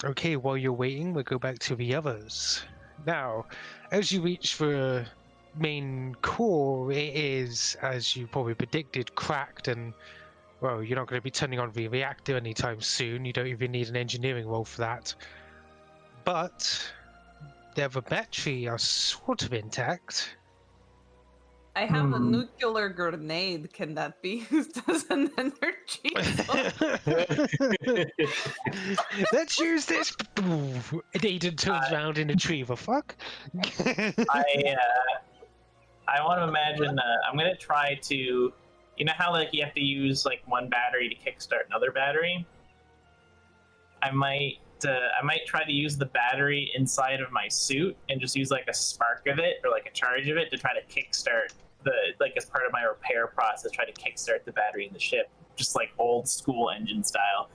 Okay, while you're waiting, we'll go back to the others. Now, as you reach the main core, it is, as you probably predicted, cracked and, well, you're not going to be turning on the reactor anytime soon. You don't even need an engineering roll for that. But the other battery are sort of intact. I have a nuclear grenade. Can that be used as an energy? Let's use this. Aiden turns around in a tree. The fuck? I want to imagine. I'm gonna try to. You know how like you have to use like one battery to kickstart another battery. I might try to use the battery inside of my suit and just use like a spark of it or like a charge of it to try to kickstart like as part of my repair process, try to kickstart the battery in the ship, just like old school engine style.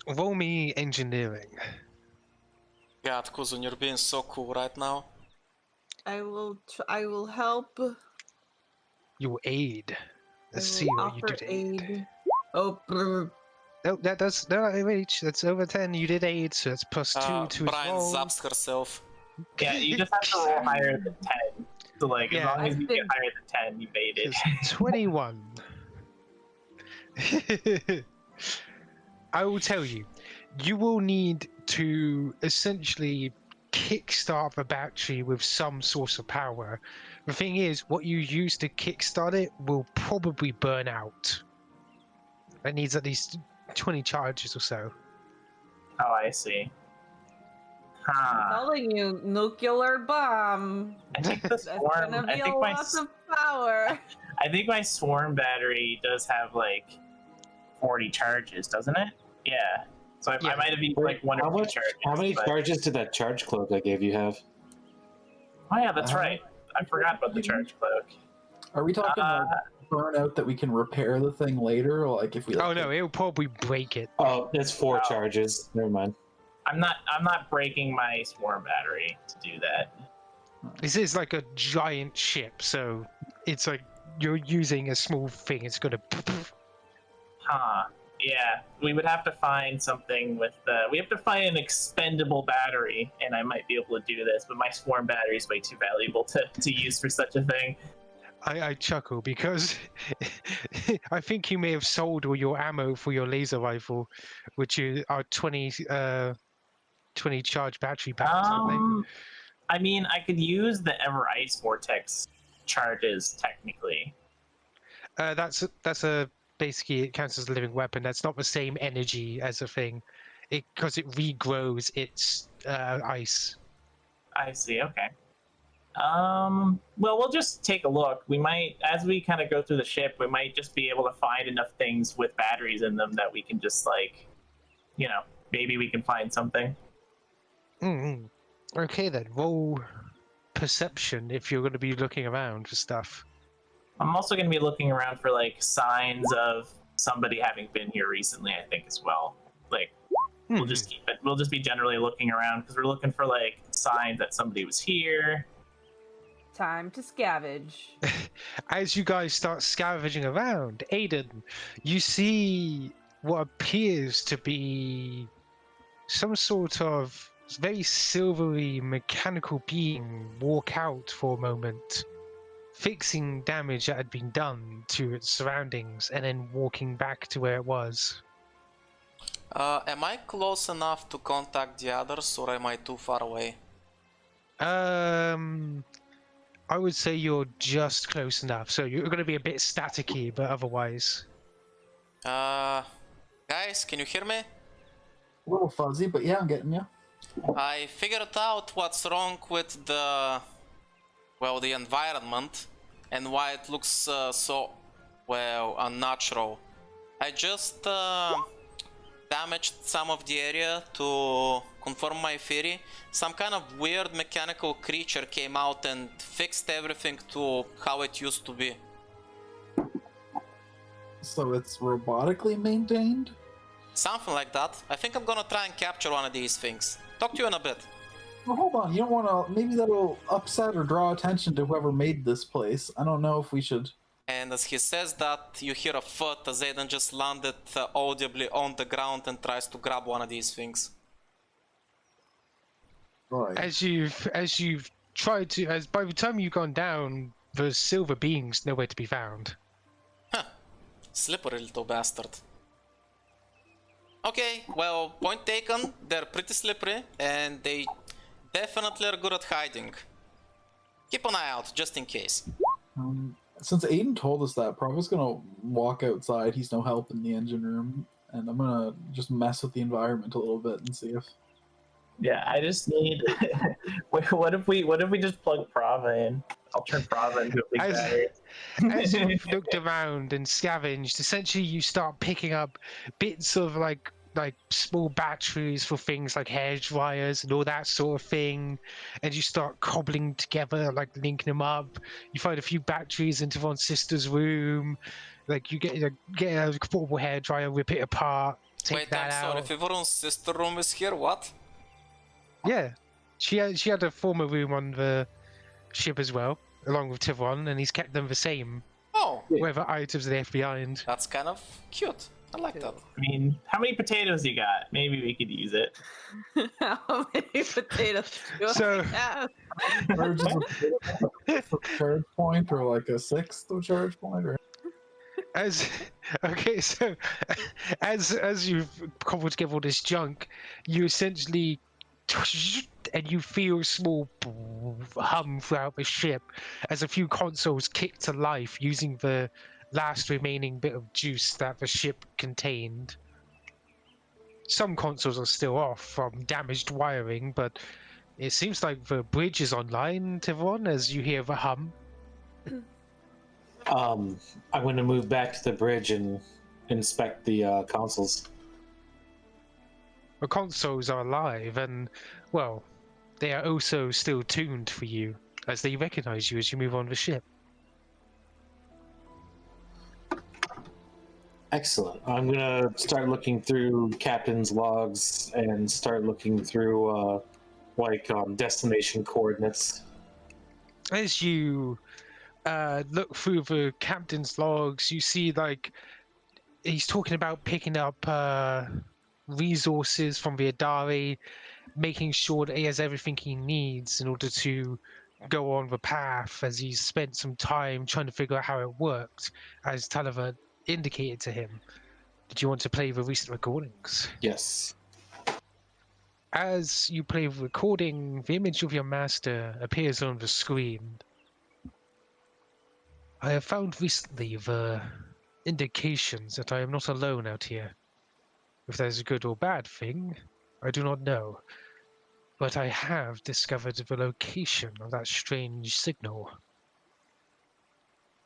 Roll me engineering. God, Kuzon, you're being so cool right now. I will help. You will aid. Let's see what you did aid. Oh, brr. Oh, that does no reach. That's over 10. You did aid, so that's plus 2 to his Brian roll. zaps herself. Yeah, you just have to roll higher than 10. So like, Yeah, as long as you get higher than 10, you aided. It's 21. I will tell you, you will need to essentially kickstart the battery with some source of power. The thing is, what you use to kickstart it will probably burn out. It needs at least 20 charges or so. Oh, I see. I'm telling you, nuclear bomb. I think the That's swarm. gonna be a lot of power. I think my swarm battery does have like 40 charges, doesn't it? Yeah. So I might have used like one or two charges. How many charges did that charge cloak I gave you have? Oh yeah, that's right. I forgot about the charge cloak. Are we talking like burnout that we can repair the thing later? Or like if we? Like, Oh no, it'll probably break it. Oh, it's 4 charges. Never mind. I'm not breaking my swarm battery to do that. This is like a giant ship, so it's like you're using a small thing. It's gonna. Huh. Yeah, we would have to find something with. We have to find an expendable battery, and I might be able to do this, but my swarm battery is way too valuable to use for such a thing. I chuckle because I think you may have sold all your ammo for your laser rifle, which are 20 charge battery packs. I mean, I could use the Ever Ice Vortex charges technically. That's a basically it counts as a living weapon. That's not the same energy as a thing, because it regrows its ice. I see. Okay. Well, we'll just take a look. We might, as we kind of go through the ship, we might just be able to find enough things with batteries in them that we can just like, maybe we can find something. Mm-hmm. Okay then, roll perception if you're going to be looking around for stuff. I'm also going to be looking around for like signs of somebody having been here recently, I think, as well. Like, we'll just keep it. We'll just be generally looking around because we're looking for like signs that somebody was here. Time to scavenge. As you guys start scavenging around, Aiden, you see what appears to be some sort of very silvery mechanical being walk out for a moment, fixing damage that had been done to its surroundings and then walking back to where it was. Am I close enough to contact the others, or am I too far away? I would say you're just close enough, so you're going to be a bit staticky, but otherwise. Guys, can you hear me? A little fuzzy, but yeah, I'm getting you. I figured out what's wrong with the environment and why it looks so, unnatural. I just damaged some of the area to confirm my theory. Some kind of weird mechanical creature came out and fixed everything to how it used to be. So it's robotically maintained? Something like that. I think I'm gonna try and capture one of these things. Talk to you in a bit. Well, hold on. You don't want to... Maybe that'll upset or draw attention to whoever made this place. I don't know if we should... And as he says that, you hear a foot as Aiden just landed audibly on the ground and tries to grab one of these things. Right. As you've tried to, as by the time you've gone down, the silver being's nowhere to be found. Huh. Slippery little bastard. Okay, well, point taken. They're pretty slippery, and they definitely are good at hiding. Keep an eye out, just in case. Since Aiden told us that, Prava's gonna walk outside. He's no help in the engine room, and I'm gonna just mess with the environment a little bit and see if... Yeah, I just need. What if we just plug Prava in? I'll turn Prava into a big battery. As you've looked around and scavenged, essentially you start picking up bits of like small batteries for things like hair dryers and all that sort of thing, and you start cobbling together, like linking them up. You find a few batteries in Thiveron's sister's room. Like you get a portable hair dryer, rip it apart, take Wait, that I'm out. sorry, Thiveron's sister room is here, what? Yeah, she had a former room on the ship as well, along with Thiveron, and he's kept them the same. Oh, Whatever items they left behind. that's kind of cute. I like that. I mean, how many potatoes you got? Maybe we could use it. How many potatoes do So- I have? Or just a charge point, or like a sixth of charge point, or... As you've cobbled together all this junk, you essentially and you feel a small hum throughout the ship as a few consoles kick to life using the last remaining bit of juice that the ship contained. Some consoles are still off from damaged wiring, but it seems like the bridge is online, Thiveron, as you hear the hum. I'm going to move back to the bridge and inspect the consoles. The consoles are alive, and, well, they are also still tuned for you, as they recognize you as you move on the ship. Excellent. I'm going to start looking through captain's logs and start looking through, destination coordinates. As you look through the captain's logs, you see, like, he's talking about picking up resources from the Adari, making sure that he has everything he needs in order to go on the path, as he's spent some time trying to figure out how it worked, as Taliver indicated to him. Did you want to play the recent recordings? Yes. As you play the recording, the image of your master appears on the screen. I have found recently the indications that I am not alone out here. If that is a good or bad thing, I do not know. But I have discovered the location of that strange signal.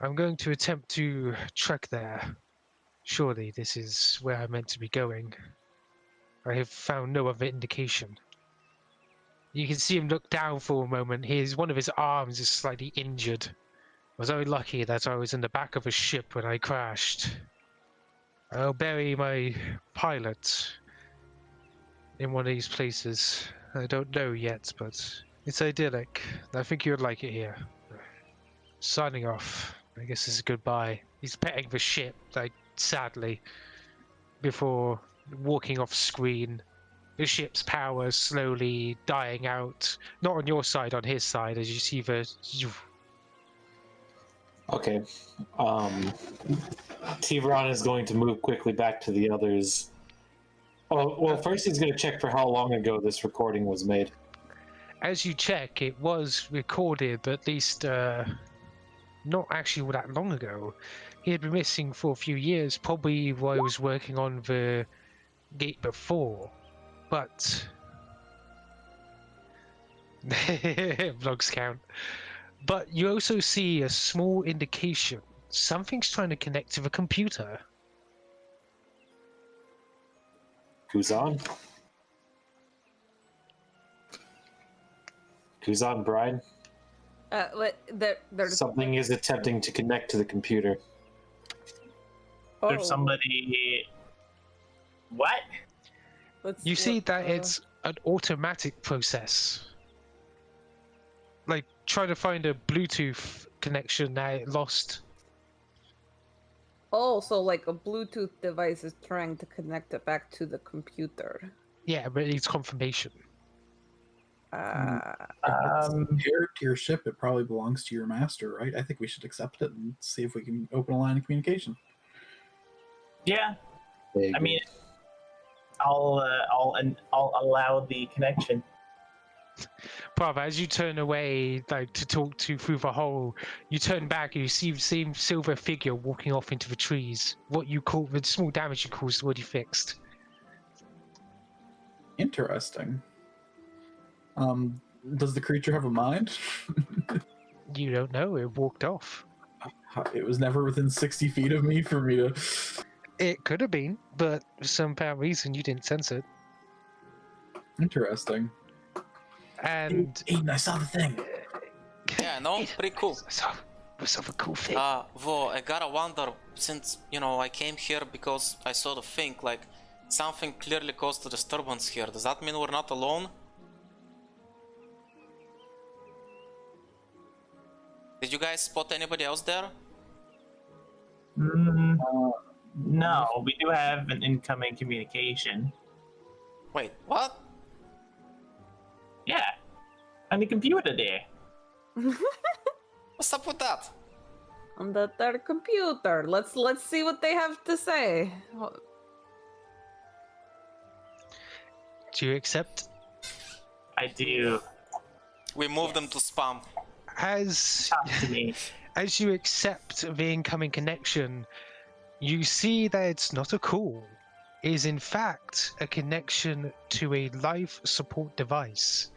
I'm going to attempt to trek there. Surely this is where I'm meant to be going. I have found no other indication. You can see him look down for a moment. One of his arms is slightly injured. I was very lucky that I was in the back of a ship when I crashed. I'll bury my pilot in one of these places. I don't know yet, but it's idyllic. I think you would like it here. Signing off. I guess this is goodbye. He's petting the ship, like, sadly, before walking off screen. The ship's power slowly dying out. Not on your side, on his side, as you see the... Okay. Thiveron is going to move quickly back to the others. Oh, well, first he's going to check for how long ago this recording was made. As you check, it was recorded, at least not actually all that long ago. He had been missing for a few years, probably while he was working on the gate before. But... vlogs count. But you also see a small indication. Something's trying to connect to the computer. Kuzon? Kuzon, Bryn? There's Something is attempting to connect to the computer. There's somebody. What? You see that it's an automatic process. Like, trying to find a Bluetooth connection that it lost. Oh, so like a Bluetooth device is trying to connect it back to the computer. Yeah, but it needs confirmation. Compared to your ship, it probably belongs to your master, right? I think we should accept it and see if we can open a line of communication. Yeah. I mean, I'll allow the connection. Prava, as you turn away, like to talk to through the hole, you turn back and you see the same silver figure walking off into the trees. What you call the small damage you caused already fixed. Interesting. Does the creature have a mind? You don't know. It walked off. It was never within 60 feet of me for me to... It could have been, but for some apparent reason you didn't sense it. Interesting. And Aiden, I saw the thing. Yeah, no, pretty cool. I saw a cool thing. Vo, I gotta wonder, since, I came here because I saw the thing, like, something clearly caused the disturbance here. Does that mean we're not alone? Did you guys spot anybody else there? No, we do have an incoming communication. Wait, what? Yeah, on the computer there. What's up with that? On their computer. Let's see what they have to say. Do you accept? I do. We moved them to spam. Talk to me. As you accept the incoming connection, you see that it's not a call. It is in fact a connection to a life support device.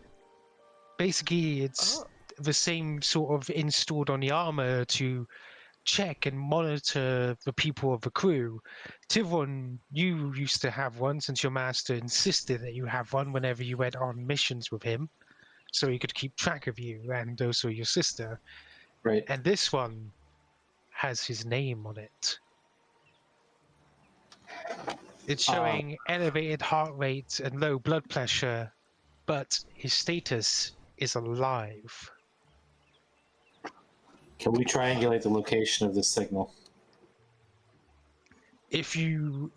Basically, it's the same sort of installed on the armor to check and monitor the people of the crew. Thiveron, you used to have one since your master insisted that you have one whenever you went on missions with him, so he could keep track of you and also your sister. Right. And this one has his name on it. It's showing elevated heart rate and low blood pressure, but his status is alive. Can we triangulate the location of this signal? if you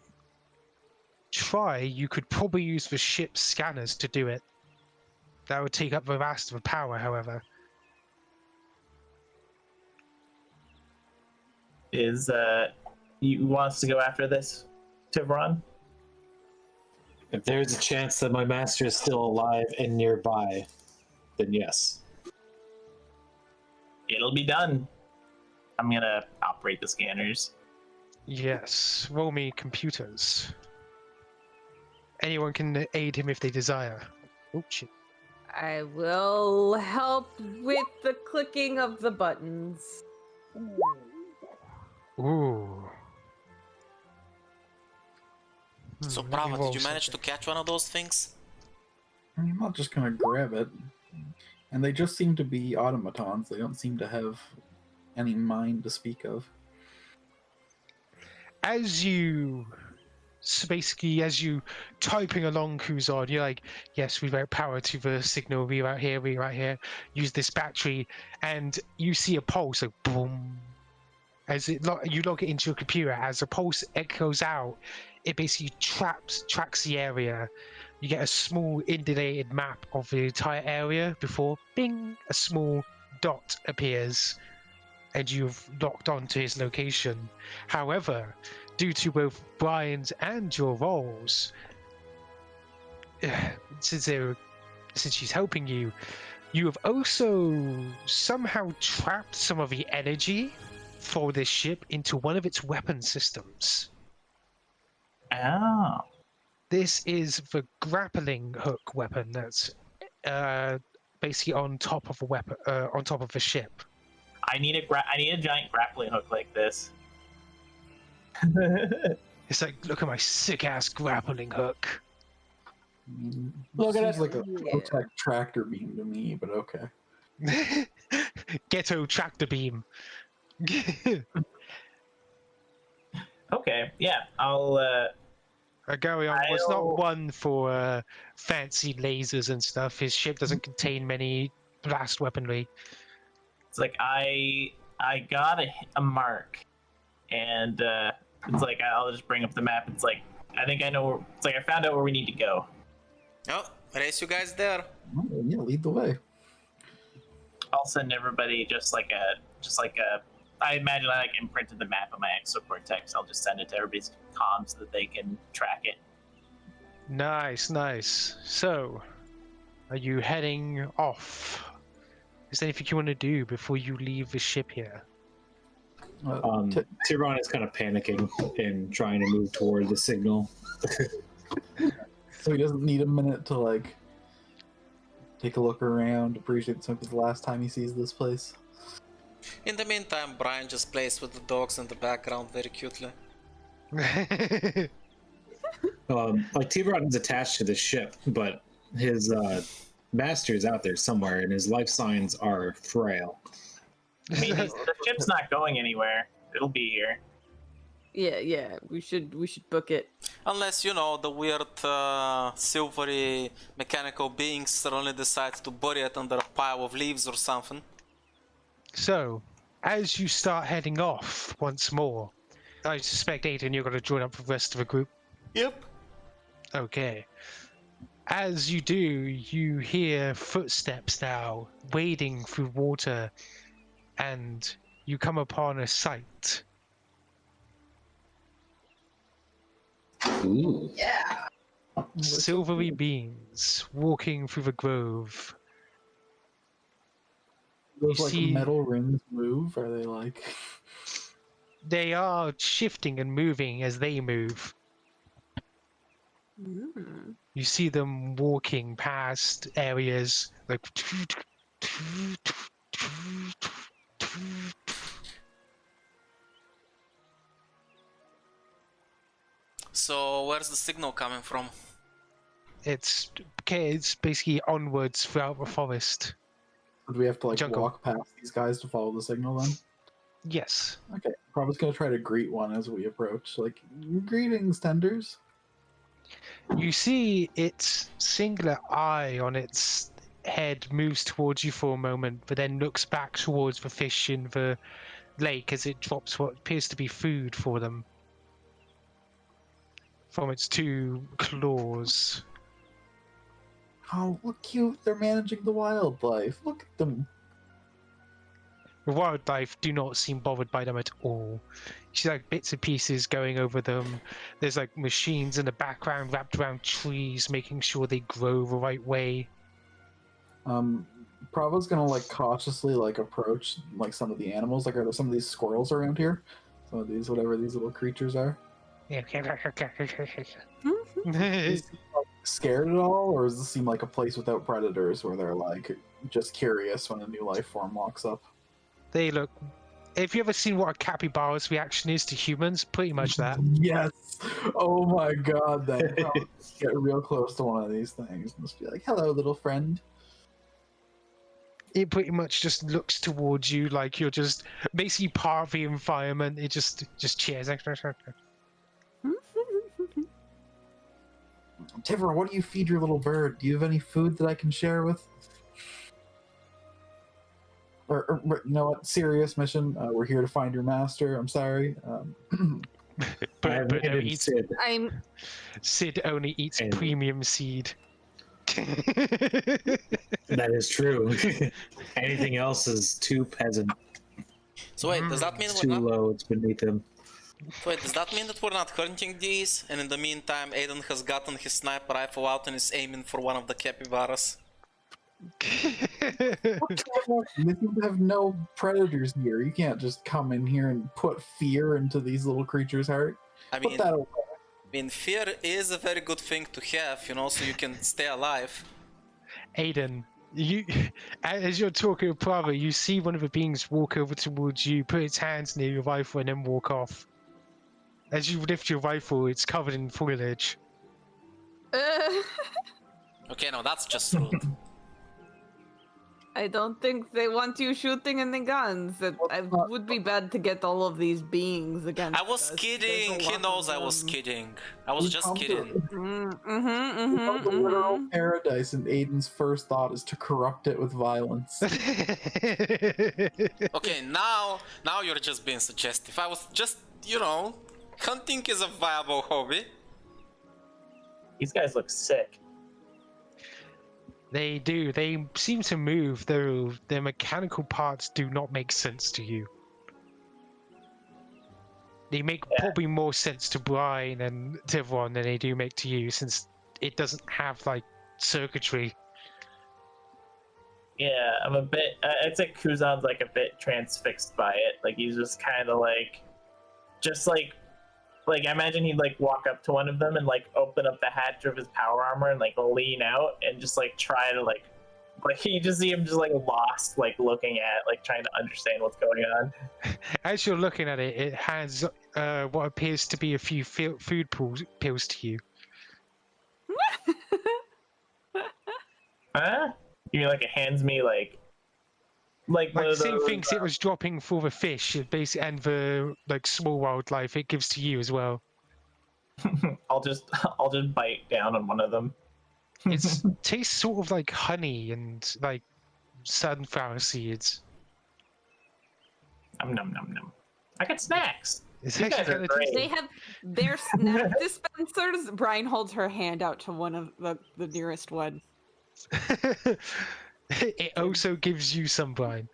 try, you could probably use the ship's scanners to do it. That would take up the rest of the power, however. Is you want us to go after this, Thiveron? If there's a chance that my master is still alive and nearby, then yes. It'll be done. I'm gonna operate the scanners. Yes, roll me computers. Anyone can aid him if they desire. Oh shit. I will help with the clicking of the buttons. Ooh. So, let me Prava, roll did you manage to something. catch one of those things? I'm not just gonna grab it. And they just seem to be automatons. They don't seem to have any mind to speak of. As you typing along, Kuzon, you're like, yes, we route power to the signal, we route here, use this battery, and you see a pulse, like boom. As you log it into your computer, as the pulse echoes out, it basically tracks the area. You get a small indelated map of the entire area before, bing, a small dot appears, and you've locked onto his location. However, due to both Brian's and your roles, since she's helping you, you have also somehow trapped some of the energy for this ship into one of its weapon systems. Oh. This is the grappling hook weapon that's basically on top of a weapon, on top of the ship. I need a giant grappling hook like this. It's like, look at my sick ass grappling hook. Look at it. Seems Like a protect tractor beam to me, but okay. Ghetto tractor beam. Okay, yeah, I'll Gary was I'll- not one for fancy lasers and stuff. His ship doesn't contain many blast weaponry. it's like I got a mark, and it's like I'll just bring up the map. It's like I think I know. It's like I found out where we need to go. Oh, race you guys there. Oh, yeah, lead the way. I'll send everybody just like a. I imagine I like imprinted the map on my exocortex. I'll just send it to everybody's comms so that they can track it. Nice, nice. So, are you heading off? Is there anything you want to do before you leave the ship here? Thiveron is kind of panicking and trying to move toward the signal. So he doesn't need a minute to like take a look around, appreciate something the last time he sees this place. In the meantime, Brian just plays with the dogs in the background very cutely. Like Thiveron is attached to the ship, but his master is out there somewhere, and his life signs are frail. I mean, the ship's not going anywhere. It'll be here. Yeah, we should book it. Unless, you know, the weird silvery mechanical beings suddenly decide to bury it under a pile of leaves or something. So, as you start heading off once more, I suspect, Aiden, you're going to join up with the rest of the group. Yep. Okay. As you do, you hear footsteps now wading through water, and you come upon a sight. Ooh. Silvery beings walking through the grove. Those You like see- metal rings move? Are they like? They are shifting and moving as they move. You see them walking past areas like. So, where's the signal coming from? It's okay. It's basically onwards throughout the forest. Do we have to like Jungle. walk past these guys to follow the signal then? Yes. Okay, probably gonna try to greet one as we approach. Like, greetings, tenders. You see its singular eye on its head moves towards you for a moment, but then looks back towards the fish in the lake as it drops what appears to be food for them. from its 2 claws. Oh, look cute! They're managing the wildlife. Look at them. The wildlife do not seem bothered by them at all. She's like bits and pieces going over them. There's like machines in the background wrapped around trees, making sure they grow the right way. Prava's gonna like cautiously like approach like some of the animals. Like, are there some of these squirrels around here? Some of these, whatever these little creatures are. Does it seem, like, scared at all, or does it seem like a place without predators where they're like just curious when a new life form walks up? They look. Have you ever seen what a capybara's reaction is to humans? Pretty much that. Yes. Oh my god, then get real close to one of these things and just be like, "Hello, little friend." It pretty much just looks towards you like you're just basically part of the environment. It just cheers. Thiveron, what do you feed your little bird? Do you have any food that I can share with? Or you know what? Serious mission. We're here to find your master. I'm sorry. But no, eats, I'm. Sid only eats And- premium seed. That is true. Anything else is too peasant, So wait, does that mean it's we're too not? low, it's beneath him. Wait, does that mean that we're not hunting these? And in the meantime, Aiden has gotten his sniper rifle out and is aiming for one of the capybaras. They seem to have no predators here. You can't just come in here and put fear into these little creatures' heart. I Put mean, that away. fear is a very good thing to have, you know, so you can stay alive. Aiden, you, as you're talking with Prava, you see one of the beings walk over towards you, put its hands near your rifle, and then walk off. As you lift your rifle, it's covered in foliage. Okay, no, that's just rude. I don't think they want you shooting any guns. It would be bad to get all of these beings against I was us. kidding. There's a He lot knows of I was them. kidding. I was just kidding. The literal paradise, and Aiden's first thought is to corrupt it with violence. Okay, now you're just being suggestive. I was just, you know, hunting is a viable hobby. These guys look sick. They do. They seem to move, though their mechanical parts do not make sense to you. They make probably more sense to Bryn and Thiveron than they do make to you, since it doesn't have, like, circuitry. Yeah, I'm a bit. I'd say Kuzon's like a bit transfixed by it. Like he's just kind of like, like I imagine he'd like walk up to one of them and like open up the hatch of his power armor and like lean out and just like try to like you just see him just like lost, like looking at, like trying to understand what's going on. As you're looking at it, it has what appears to be a few food pills to you. Huh? You mean like it hands me like one Like the of same those, things it was dropping for the fish, basically, and the like small wildlife, it gives to you as well. I'll just bite down on one of them. It tastes sort of like honey and like sunflower seeds. Nom nom nom nom. I got snacks. It's You actually guys are kinda great. They have their snack dispensers. Brian holds her hand out to one of the nearest one. It also gives you some, Bryn.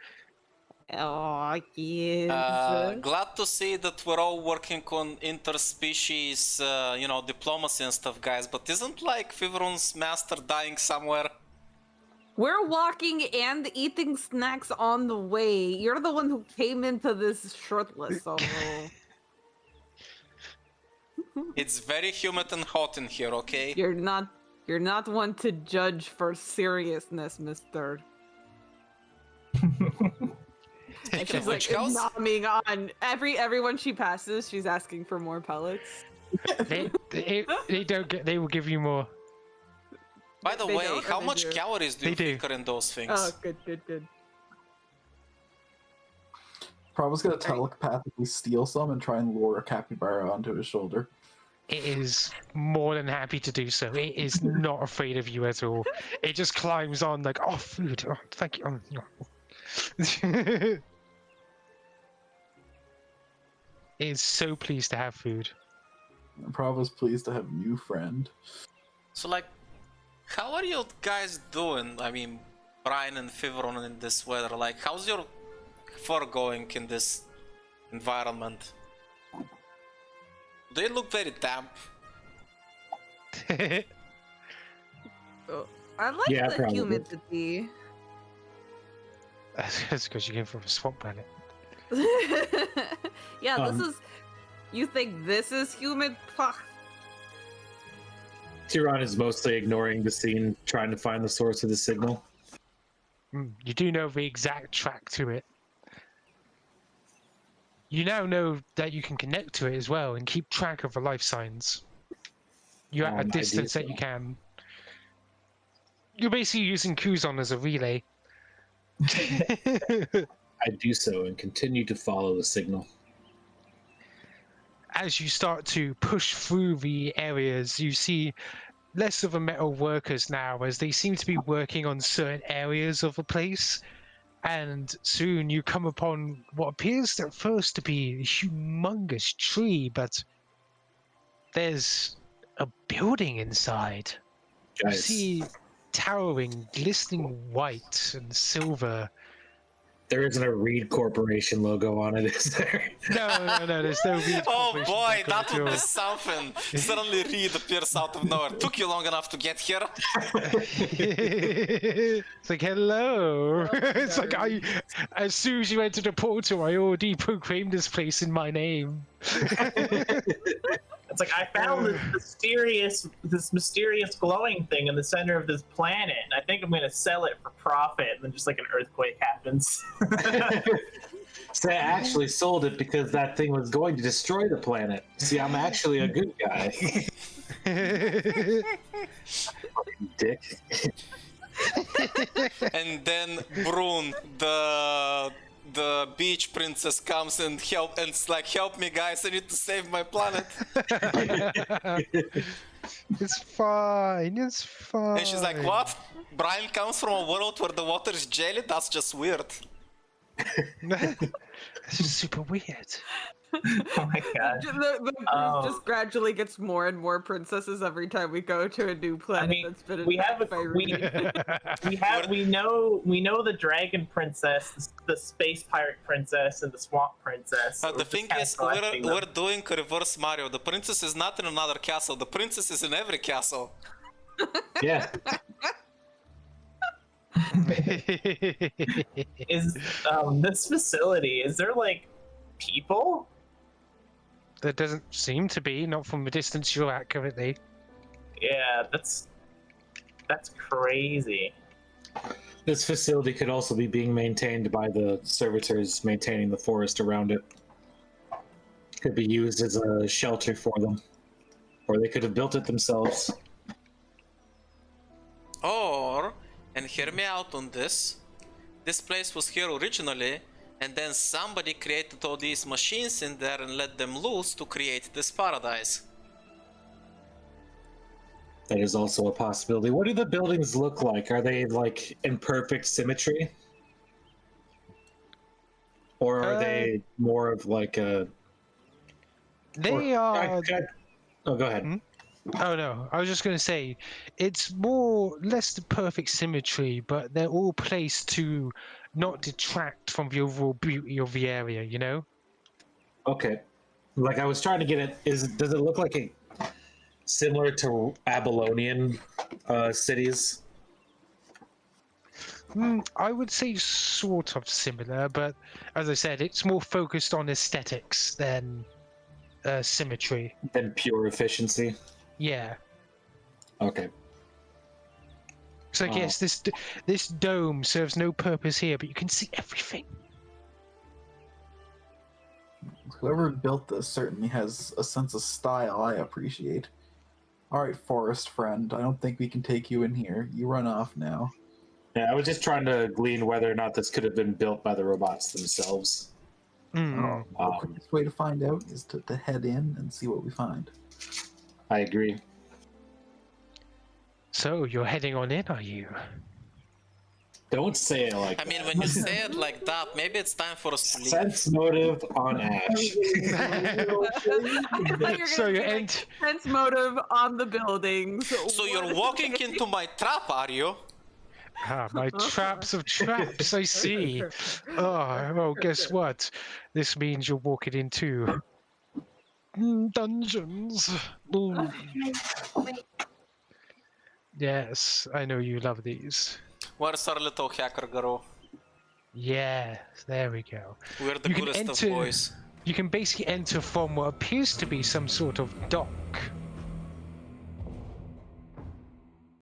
Oh, yes. Glad to see that we're all working on interspecies, you know, diplomacy and stuff, guys. But isn't like Thiveron's master dying somewhere? We're walking and eating snacks on the way. You're the one who came into this shirtless, so... It's very humid and hot in here, okay? You're not one to judge for seriousness, mister. And Speaking of she's which, like how's... nomming on everyone she passes. She's asking for more pellets. They don't get. They will give you more. By the They way, don't, or how they much do? calories do They you do. think are in those things? Oh, good. Prava's gonna telepathically steal some and try and lure a capybara onto his shoulder. It is more than happy to do so. It is not afraid of you at all. It just climbs on like, oh, food. Oh, thank you. It is so pleased to have food. Prava's pleased to have a new friend. So, like, how are you guys doing? I mean, Bryn and Thiveron in this weather. Like, how's your fur going in this environment? They look very damp. Oh, I like Yeah, the probably. humidity. That's because you came from a swamp planet. Yeah, this is. You think this is humid? Fuck. Thiveron is mostly ignoring the scene, trying to find the source of the signal. You do know the exact track to it. You now know that you can connect to it as well and keep track of the life signs. You're at I a do distance that so. you can. You're basically using Kuzon as a relay. I do so and continue to follow the signal. As you start to push through the areas, you see less of the metal workers now, as they seem to be working on certain areas of the place. And soon you come upon what appears at first to be a humongous tree, but there's a building inside. You Guys, see towering, glistening white and silver. there isn't a Reed Corporation logo on it, is there? No, there's no Reed Oh Corporation boy, logo that at would all. be something. Suddenly Reed appears out of nowhere. Took you long enough to get here. It's like, hello. It's like, as soon as you entered the portal, I already proclaimed this place in my name. It's like I found this mysterious glowing thing in the center of this planet, and I think I'm gonna sell it for profit. And then just like an earthquake happens. So I actually sold it because that thing was going to destroy the planet. See, I'm actually a good guy. Fucking dick. And then Bryn, the beach princess, comes and it's like, help me guys, I need to save my planet. It's fine. It's fine. And she's like, what? Bryn comes from a world where the water is jelly? That's just weird. This is super weird. Oh my god. The group just gradually gets more and more princesses every time we go to a new planet. I mean, that's been we have attacked by Reed. we know the dragon princess, the space pirate princess, and the swamp princess. So The we're thing just is, kinda collecting them. we're doing reverse Mario. The princess is not in another castle. The princess is in every castle. Yeah. Is this facility? Is there like people? There doesn't seem to be, not from the distance you're at currently. Yeah, that's crazy. This facility could also be being maintained by the servitors maintaining the forest around it. Could be used as a shelter for them. Or they could have built it themselves. Or, and hear me out on this, this place was here originally, and then somebody created all these machines in there and let them loose to create this paradise. That is also a possibility. What do the buildings look like? Are they like in perfect symmetry? Or are they more of like a... They are. Oh, go ahead. Oh no, I was just going to say, it's more less the perfect symmetry, but they're all placed to not detract from the overall beauty of the area, you know? Okay. Like I was trying to get it, does it look like a similar to Babylonian cities? I would say sort of similar, but as I said, it's more focused on aesthetics than symmetry. Than pure efficiency? Yeah. Okay. So yes, this dome serves no purpose here, but you can see everything. Whoever built this certainly has a sense of style I appreciate. Alright, forest friend, I don't think we can take you in here. You run off now. Yeah, I was just trying to glean whether or not this could have been built by the robots themselves. Mm. The quickest way to find out is to head in and see what we find. I agree. So you're heading on in, are you? Don't say it like I mean, that. when you say it like that, maybe it's time for us to leave. Sense motive on Ash. I thought you So were you gonna be end. like, sense motive on the buildings. So you're walking into my trap, are you? Ah, my traps of traps, I see. Oh, well, guess what? This means you're walking into dungeons. Ooh. Yes, I know you love these. Where's our little hacker girl? Yeah, there we go. We're the You can goodest of enter- boys. You can basically enter from what appears to be some sort of dock.